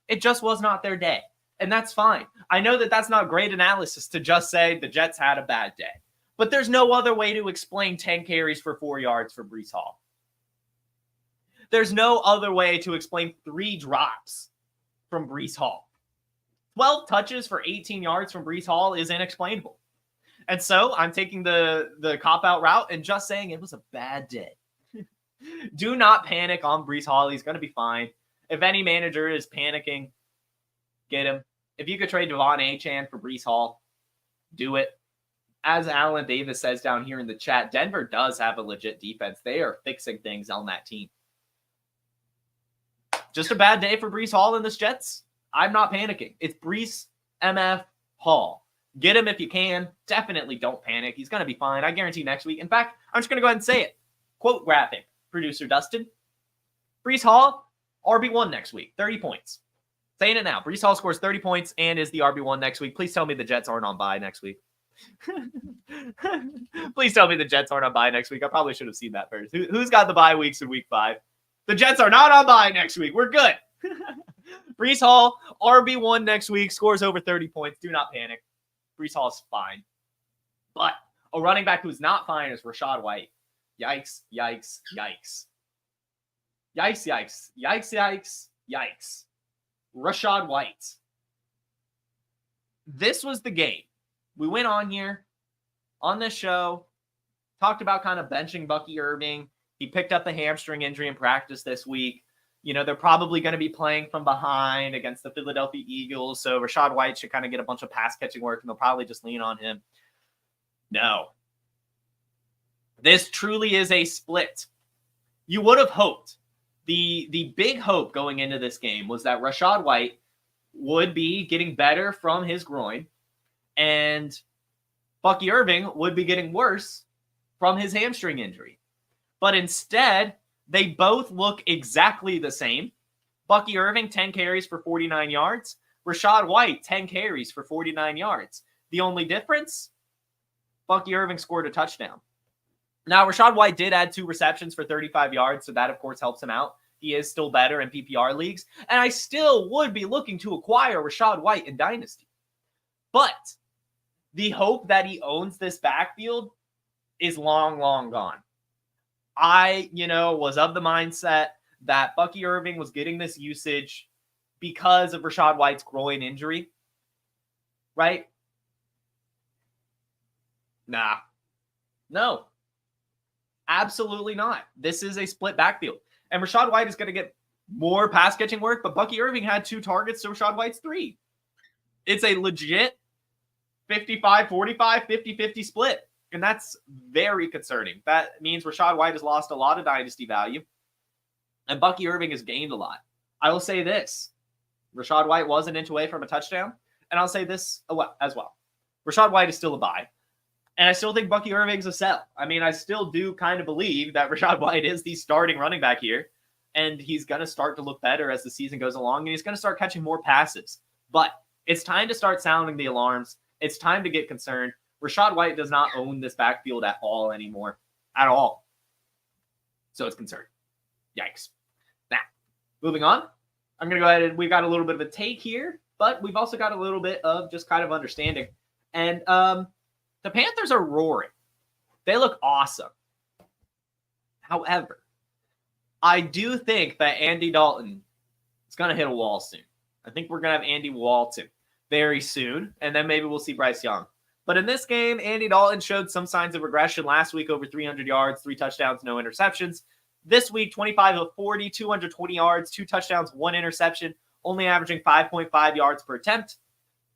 It just was not their day. And that's fine. I know that that's not great analysis to just say the Jets had a bad day. But there's no other way to explain 10 carries for 4 yards for Breece Hall. There's no other way to explain 3 drops from Breece Hall. 12 touches for 18 yards from Breece Hall is inexplainable. And so I'm taking the cop-out route and just saying it was a bad day. Do not panic on Breece Hall. He's going to be fine. If any manager is panicking, get him. If you could trade Devon Achane for Breece Hall, do it. As Alan Davis says down here in the chat, Denver does have a legit defense. They are fixing things on that team. Just a bad day for Breece Hall and this Jets. I'm not panicking. It's Breece MF Hall. Get him if you can. Definitely don't panic. He's going to be fine. I guarantee next week. In fact, I'm just going to go ahead and say it. Quote graphic, producer Dustin. Breece Hall, RB1 next week. 30 points. Saying it now. Breece Hall scores 30 points and is the RB1 next week. Please tell me the Jets aren't on bye next week. Please tell me the Jets aren't on bye next week. I probably should have seen that first. Who's got the bye weeks in week 5? The Jets are not on bye next week. We're good. Breece Hall, RB1 next week, scores over 30 points. Do not panic. Breece Hall is fine. But a running back who's not fine is Rachaad White. Yikes, yikes, yikes. Yikes, yikes, yikes, yikes, yikes. Rachaad White. This was the game. We went on here, on this show, talked about kind of benching Bucky Irving. He picked up a hamstring injury in practice this week. You know, they're probably going to be playing from behind against the Philadelphia Eagles, so Rachaad White should kind of get a bunch of pass-catching work, and they'll probably just lean on him. No. This truly is a split. You would have hoped. The big hope going into this game was that Rachaad White would be getting better from his groin, and Bucky Irving would be getting worse from his hamstring injury. But instead, they both look exactly the same. Bucky Irving, 10 carries for 49 yards. Rachaad White, 10 carries for 49 yards. The only difference? Bucky Irving scored a touchdown. Now, Rachaad White did add 2 receptions for 35 yards, so that, of course, helps him out. He is still better in PPR leagues. And I still would be looking to acquire Rachaad White in Dynasty. But the hope that he owns this backfield is long, long gone. I, was of the mindset that Bucky Irving was getting this usage because of Rachaad White's groin injury, right? Nah. No. Absolutely not. This is a split backfield. And Rachaad White is going to get more pass-catching work, but Bucky Irving had 2 targets to Rachaad White's 3. It's a legit 55-45, 50-50 split. And that's very concerning. That means Rachaad White has lost a lot of dynasty value, and Bucky Irving has gained a lot. I will say this. Rachaad White was an inch away from a touchdown, and I'll say this as well. Rachaad White is still a buy, and I still think Bucky Irving's a sell. I mean, I still do kind of believe that Rachaad White is the starting running back here, and he's going to start to look better as the season goes along, and he's going to start catching more passes. But it's time to start sounding the alarms. It's time to get concerned. Rachaad White does not own this backfield at all anymore. At all. So it's concerning. Yikes. Now, moving on. I'm going to go ahead and we've got a little bit of a take here, but we've also got a little bit of just kind of understanding. And the Panthers are roaring. They look awesome. However, I do think that Andy Dalton is going to hit a wall soon. I think we're going to have Andy Walton very soon, and then maybe we'll see Bryce Young. But in this game, Andy Dalton showed some signs of regression last week, over 300 yards, 3 touchdowns, no interceptions. This week, 25 of 40, 220 yards, 2 touchdowns, 1 interception, only averaging 5.5 yards per attempt.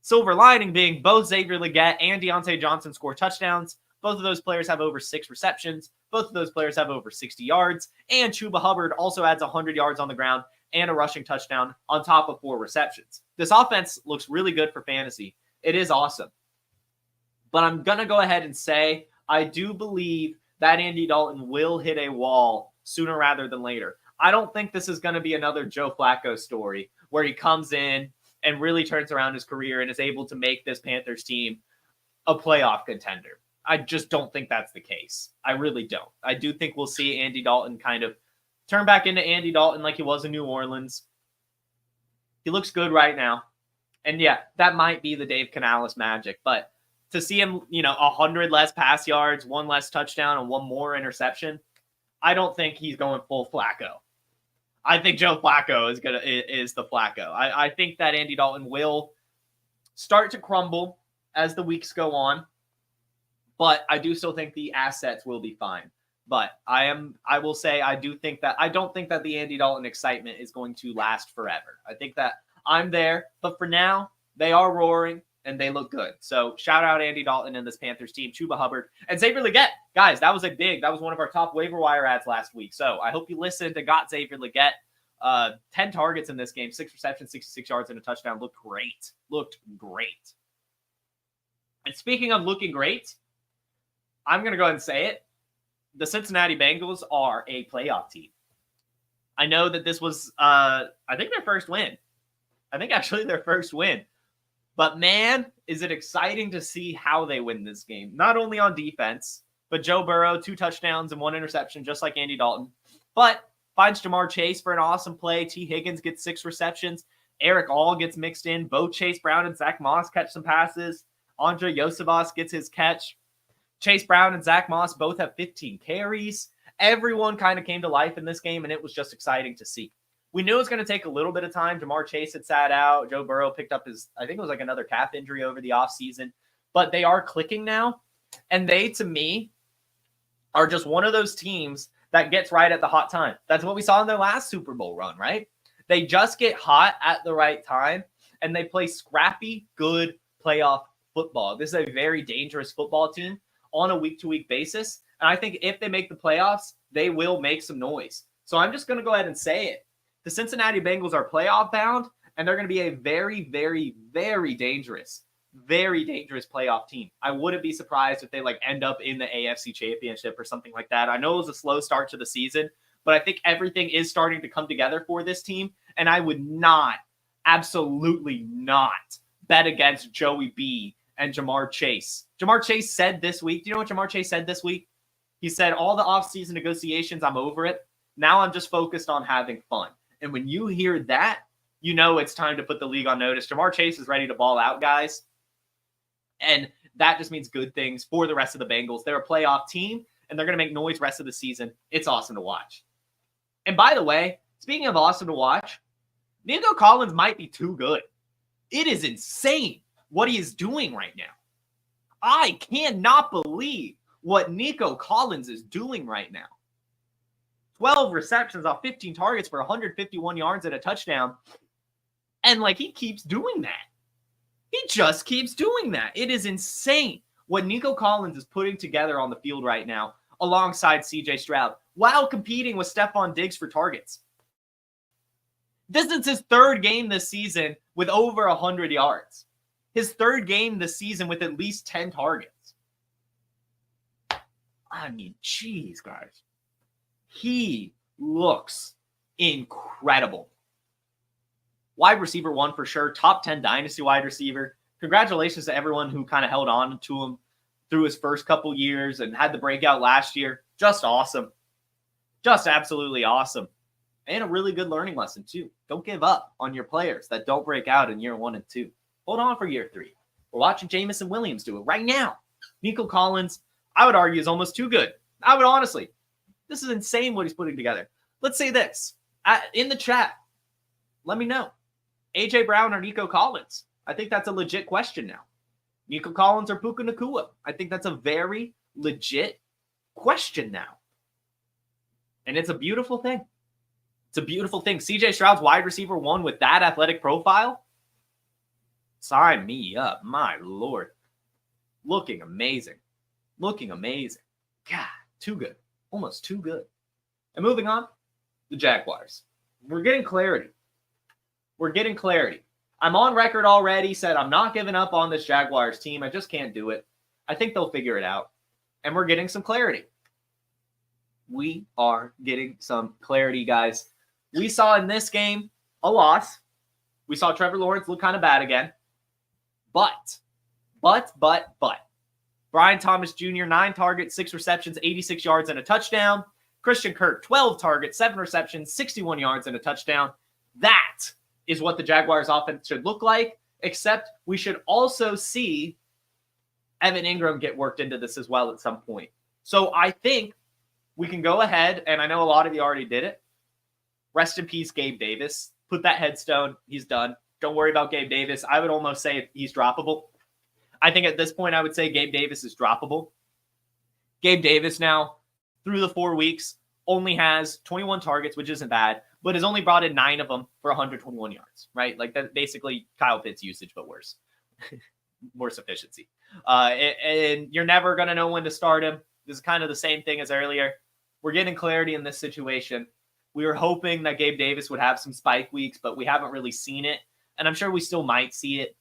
Silver lining being both Xavier Legette and Deontay Johnson score touchdowns. Both of those players have over 6 receptions. Both of those players have over 60 yards. And Chuba Hubbard also adds 100 yards on the ground and a rushing touchdown on top of 4 receptions. This offense looks really good for fantasy. It is awesome. But I'm going to go ahead and say I do believe that Andy Dalton will hit a wall sooner rather than later. I don't think this is going to be another Joe Flacco story where he comes in and really turns around his career and is able to make this Panthers team a playoff contender. I just don't think that's the case. I really don't. I do think we'll see Andy Dalton kind of turn back into Andy Dalton like he was in New Orleans. He looks good right now. And yeah, that might be the Dave Canales magic. But to see him, 100 less pass yards, 1 less touchdown, and 1 more interception, I don't think he's going full Flacco. I think Joe Flacco is the Flacco. I think that Andy Dalton will start to crumble as the weeks go on, but I do still think the assets will be fine. But I will say I don't think that the Andy Dalton excitement is going to last forever. I think that I'm there, but for now, they are roaring and they look good. So shout out Andy Dalton and this Panthers team, Chuba Hubbard and Xavier Legette. Guys, that was one of our top waiver wire ads last week. So I hope you listened and got Xavier Legette. 10 targets in this game, 6 receptions, 66 yards, and a touchdown. Looked great. And speaking of looking great, I'm going to go ahead and say it. The Cincinnati Bengals are a playoff team. I know that this was, I think their first win. Their first win. But man, is it exciting to see how they win this game. Not only on defense, but Joe Burrow, 2 touchdowns and 1 interception, just like Andy Dalton. But finds Jamar Chase for an awesome play. T. Higgins gets 6 receptions. Eric All gets mixed in. Both Chase Brown and Zach Moss catch some passes. Andre Yosevas gets his catch. Chase Brown and Zach Moss both have 15 carries. Everyone kind of came to life in this game, and it was just exciting to see. We knew it was going to take a little bit of time. Jamar Chase had sat out. Joe Burrow picked up I think it was like another calf injury over the offseason. But they are clicking now. And they, to me, are just one of those teams that gets right at the hot time. That's what we saw in their last Super Bowl run, right? They just get hot at the right time, and they play scrappy, good playoff football. This is a very dangerous football team on a week-to-week basis. And I think if they make the playoffs, they will make some noise. So I'm just going to go ahead and say it. The Cincinnati Bengals are playoff bound, and they're going to be a very, very, very dangerous playoff team. I wouldn't be surprised if they end up in the AFC Championship or something like that. I know it was a slow start to the season, but I think everything is starting to come together for this team, and I would absolutely not bet against Joey B and Jamar Chase. Jamar Chase said this week, do you know what Jamar Chase said this week? He said, all the offseason negotiations, I'm over it. Now I'm just focused on having fun. And when you hear that, you know it's time to put the league on notice. Jamar Chase is ready to ball out, guys. And that just means good things for the rest of the Bengals. They're a playoff team, and they're going to make noise rest of the season. It's awesome to watch. And by the way, speaking of awesome to watch, Nico Collins might be too good. It is insane what he is doing right now. I cannot believe what Nico Collins is doing right now. 12 receptions off 15 targets for 151 yards and a touchdown. And he keeps doing that. He just keeps doing that. It is insane what Nico Collins is putting together on the field right now alongside CJ Stroud while competing with Stephon Diggs for targets. This is his 3rd game this season with over 100 yards. His 3rd game this season with at least 10 targets. I mean, geez, guys. He looks incredible. Wide receiver 1 for sure. Top 10 dynasty wide receiver. Congratulations to everyone who kind of held on to him through his first couple years and had the breakout last year. Just awesome. Just absolutely awesome. And a really good learning lesson, too. Don't give up on your players that don't break out in year 1 and 2. Hold on for year 3. We're watching Jamison Williams do it right now. Nico Collins, I would argue, is almost too good. I would honestly. This is insane what he's putting together. Let's say this. In the chat, let me know. A.J. Brown or Nico Collins? I think that's a legit question now. Nico Collins or Puka Nacua? I think that's a very legit question now. And it's a beautiful thing. It's a beautiful thing. CJ Stroud's wide receiver 1 with that athletic profile. Sign me up. My Lord. Looking amazing. Looking amazing. God, too good. Almost too good. And moving on, the Jaguars. We're getting clarity. We're getting clarity. I'm on record already, said I'm not giving up on this Jaguars team. I just can't do it. I think they'll figure it out. And we're getting some clarity. We are getting some clarity, guys. We saw in this game a loss. We saw Trevor Lawrence look kind of bad again. But. Brian Thomas Jr., 9 targets, 6 receptions, 86 yards, and a touchdown. Christian Kirk, 12 targets, 7 receptions, 61 yards, and a touchdown. That is what the Jaguars offense should look like, except we should also see Evan Ingram get worked into this as well at some point. So I think we can go ahead, and I know a lot of you already did it. Rest in peace, Gabe Davis. Put that headstone. He's done. Don't worry about Gabe Davis. I would almost say he's droppable. I think at this point, I would say Gabe Davis is droppable. Gabe Davis now, through the 4 weeks, only has 21 targets, which isn't bad, but has only brought in 9 of them for 121 yards, right? Like that's basically Kyle Pitts usage, but worse. Worse efficiency. And you're never going to know when to start him. This is kind of the same thing as earlier. We're getting clarity in this situation. We were hoping that Gabe Davis would have some spike weeks, but we haven't really seen it. And I'm sure we still might see it,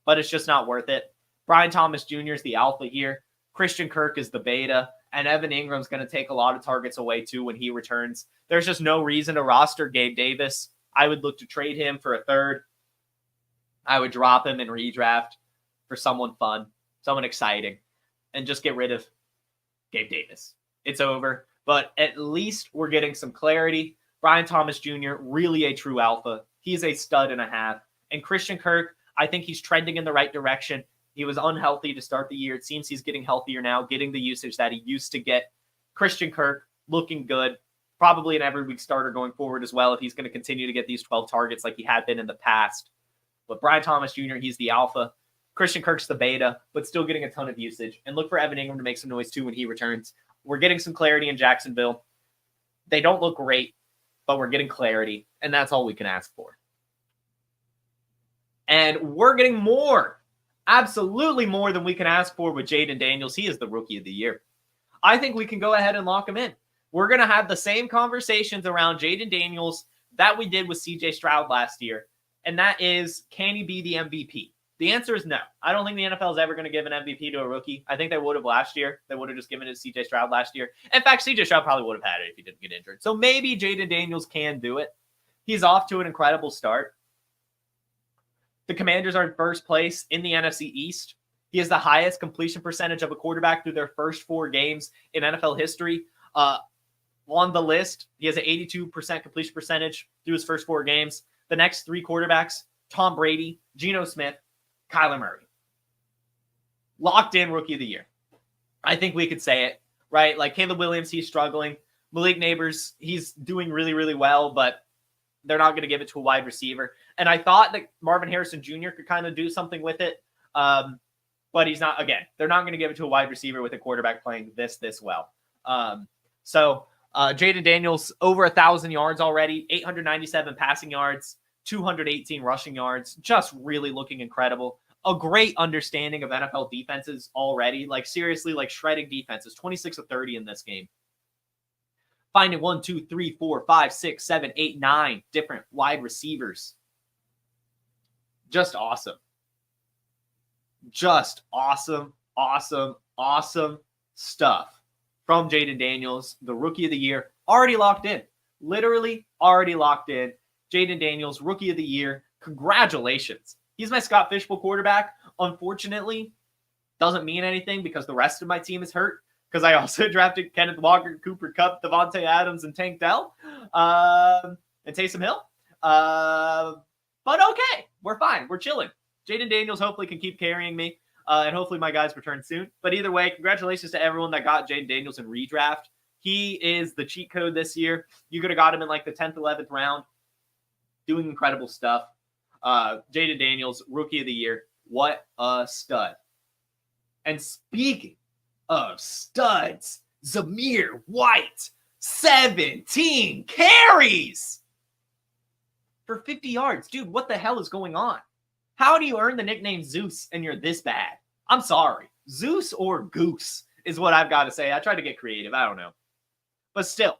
but it's just not worth it. Brian Thomas Jr. is the alpha here. Christian Kirk is the beta. And Evan Ingram's going to take a lot of targets away too when he returns. There's just no reason to roster Gabe Davis. I would look to trade him for a third. I would drop him and redraft for someone fun, someone exciting, and just get rid of Gabe Davis. It's over. But at least we're getting some clarity. Brian Thomas Jr., really a true alpha. He's a stud and a half. And Christian Kirk, I think he's trending in the right direction. He was unhealthy to start the year. It seems he's getting healthier now, getting the usage that he used to get. Christian Kirk looking good. Probably an every week starter going forward as well if he's going to continue to get these 12 targets like he had been in the past. But Brian Thomas Jr., he's the alpha. Christian Kirk's the beta, but still getting a ton of usage. And look for Evan Ingram to make some noise too when he returns. We're getting some clarity in Jacksonville. They don't look great, but we're getting clarity, and that's all we can ask for. And we're getting more, absolutely more than we can ask for with Jayden Daniels. He is the rookie of the year. I think we can go ahead and lock him in. We're going to have the same conversations around Jayden Daniels that we did with CJ Stroud last year, and that is, can he be the MVP? The answer is no. I don't think the NFL is ever going to give an MVP to a rookie. I think they would have last year. They would have just given it to CJ Stroud last year. In fact, CJ Stroud probably would have had it if he didn't get injured. So maybe Jayden Daniels can do it. He's off to an incredible start. The Commanders are in first place in the NFC East. He has the highest completion percentage of a quarterback through their first 4 games in NFL history. On the list, he has an 82% completion percentage through his first 4 games. The next 3 quarterbacks, Tom Brady, Geno Smith, Kyler Murray. Locked in rookie of the year. I think we could say it, right? Like Caleb Williams, he's struggling. Malik Neighbors, he's doing really, really well, but they're not going to give it to a wide receiver. And I thought that Marvin Harrison Jr. could kind of do something with it, but he's not. Again, they're not going to give it to a wide receiver with a quarterback playing this well. So Jayden Daniels, over 1,000 yards already, 897 passing yards, 218 rushing yards, just really looking incredible. A great understanding of NFL defenses already. Like seriously, like shredding defenses, 26 of 30 in this game. Finding 1, 2, 3, 4, 5, 6, 7, 8, 9 different wide receivers. Just awesome. Just awesome stuff from Jayden Daniels, the rookie of the year. Already locked in. Literally already locked in. Jayden Daniels, rookie of the year. Congratulations. He's my Scott Fishbowl quarterback. Unfortunately, doesn't mean anything because the rest of my team is hurt. Because I also drafted Kenneth Walker, Cooper Kupp, Devontae Adams, and Tank Dell, and Taysom Hill. But okay, we're fine. We're chilling. Jayden Daniels hopefully can keep carrying me, and hopefully my guys return soon. But either way, congratulations to everyone that got Jayden Daniels in redraft. He is the cheat code this year. You could have got him in like the 10th, 11th round. Doing incredible stuff. Jayden Daniels, rookie of the year. What a stud. And speaking of studs, Zamir White, 17 carries for 50 yards. Dude, what the hell is going on? How do you earn the nickname Zeus and you're this bad? I'm sorry. Zeus or Goose is what I've got to say. I tried to get creative. I don't know. But still,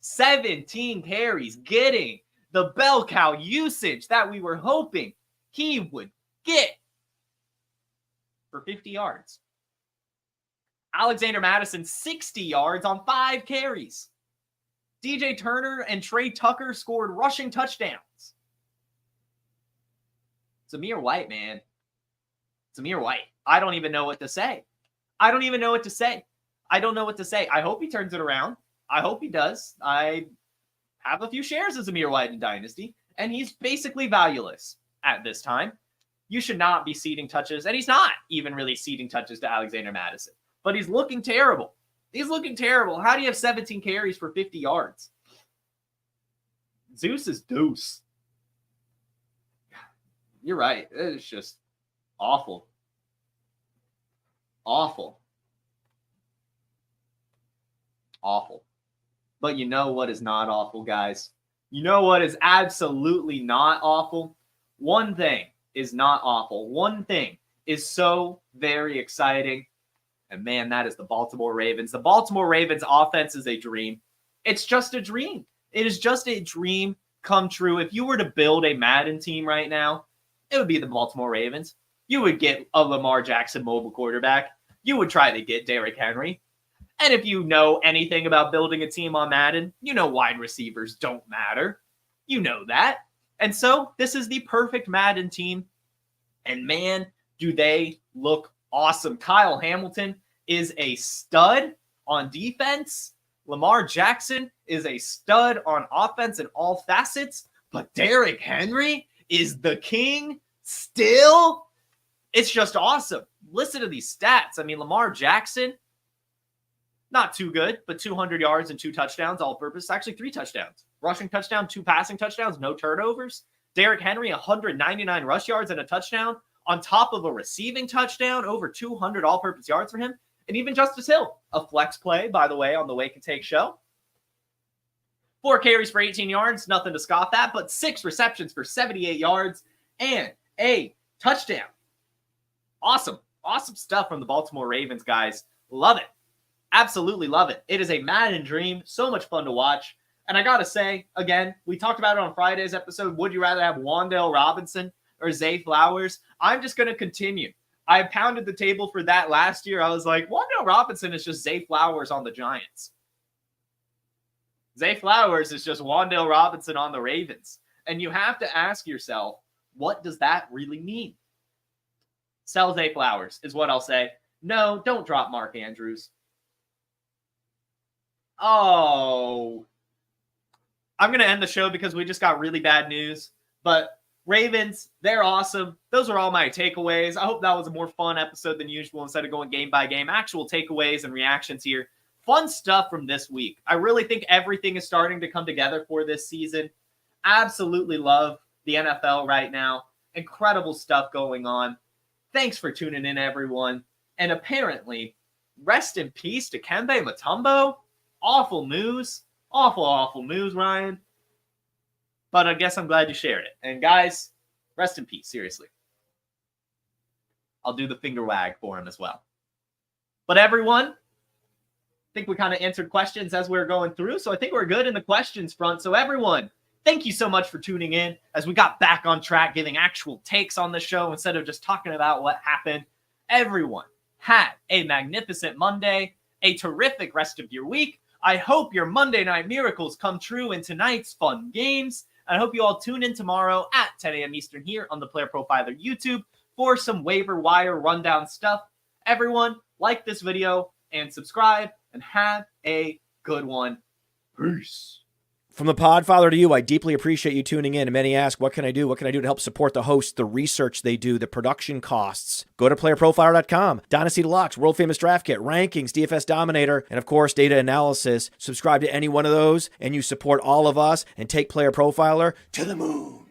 17 carries, getting the bell cow usage that we were hoping he would get for 50 yards. Alexander Madison, 60 yards on 5 carries. DJ Turner and Trey Tucker scored rushing touchdowns. Zamir White, man. Zamir White. I don't even know what to say. I don't know what to say. I hope he turns it around. I hope he does. I have a few shares of Zamir White in Dynasty, and he's basically valueless at this time. You should not be ceding touches, and he's not even really ceding touches to Alexander Madison. But he's looking terrible. He's looking terrible. How do you have 17 carries for 50 yards? Zeus is deuce. You're right. It's just awful. Awful. Awful. But you know what is not awful, guys? You know what is absolutely not awful? One thing is not awful. One thing is so very exciting. And man, that is the Baltimore Ravens. The Baltimore Ravens offense is a dream. It's just a dream. It is just a dream come true. If you were to build a Madden team right now, it would be the Baltimore Ravens. You would get a Lamar Jackson mobile quarterback. You would try to get Derrick Henry. And if you know anything about building a team on Madden, you know wide receivers don't matter. You know that. And so this is the perfect Madden team. And man, do they look awesome. Kyle Hamilton is a stud on defense. Lamar Jackson is a stud on offense in all facets. But Derrick Henry is the king still. It's just awesome. Listen to these stats. I mean, Lamar Jackson, not too good, but 200 yards and 2 touchdowns, all purpose. Actually, 3 touchdowns. Rushing touchdown, 2 passing touchdowns, no turnovers. Derrick Henry, 199 rush yards and a touchdown, on top of a receiving touchdown, over 200 all-purpose yards for him. And even Justice Hill, a flex play, by the way, on the Wake and Take show. 4 carries for 18 yards, nothing to scoff at, but 6 receptions for 78 yards and a touchdown. Awesome. Awesome stuff from the Baltimore Ravens, guys. Love it. Absolutely love it. It is a Madden dream. So much fun to watch. And I got to say, again, we talked about it on Friday's episode. Would you rather have Wan'Dale Robinson or Zay Flowers? I'm just going to continue. I pounded the table for that last year. I was like, Wan'Dale Robinson is just Zay Flowers on the Giants. Zay Flowers is just Wan'Dale Robinson on the Ravens. And you have to ask yourself, what does that really mean? Sell Zay Flowers is what I'll say. No, don't drop Mark Andrews. Oh, I'm going to end the show because we just got really bad news. But Ravens, they're awesome. Those are all my takeaways. I hope that was a more fun episode than usual instead of going game by game. Actual takeaways and reactions here. Fun stuff from this week. I really think everything is starting to come together for this season. Absolutely love the NFL right now. Incredible stuff going on. Thanks for tuning in, everyone. And apparently, rest in peace to Dikembe Mutombo. Awful news. Awful news, Ryan. But I guess I'm glad you shared it. And guys, rest in peace, seriously. I'll do the finger wag for him as well. But everyone, I think we kind of answered questions as we were going through. So I think we're good in the questions front. So everyone, thank you so much for tuning in as we got back on track, giving actual takes on the show instead of just talking about what happened. Everyone, have a magnificent Monday, a terrific rest of your week. I hope your Monday night miracles come true in tonight's fun games. And I hope you all tune in tomorrow at 10 a.m. Eastern here on the Player Profiler YouTube for some waiver wire rundown stuff. Everyone, like this video and subscribe and have a good one. Peace. From the Podfather to you, I deeply appreciate you tuning in. And many ask, what can I do? What can I do to help support the hosts, the research they do, the production costs? Go to PlayerProfiler.com, Dynasty Deluxe, World Famous Draft Kit, Rankings, DFS Dominator, and of course, Data Analysis. Subscribe to any one of those, and you support all of us and take Player Profiler to the moon.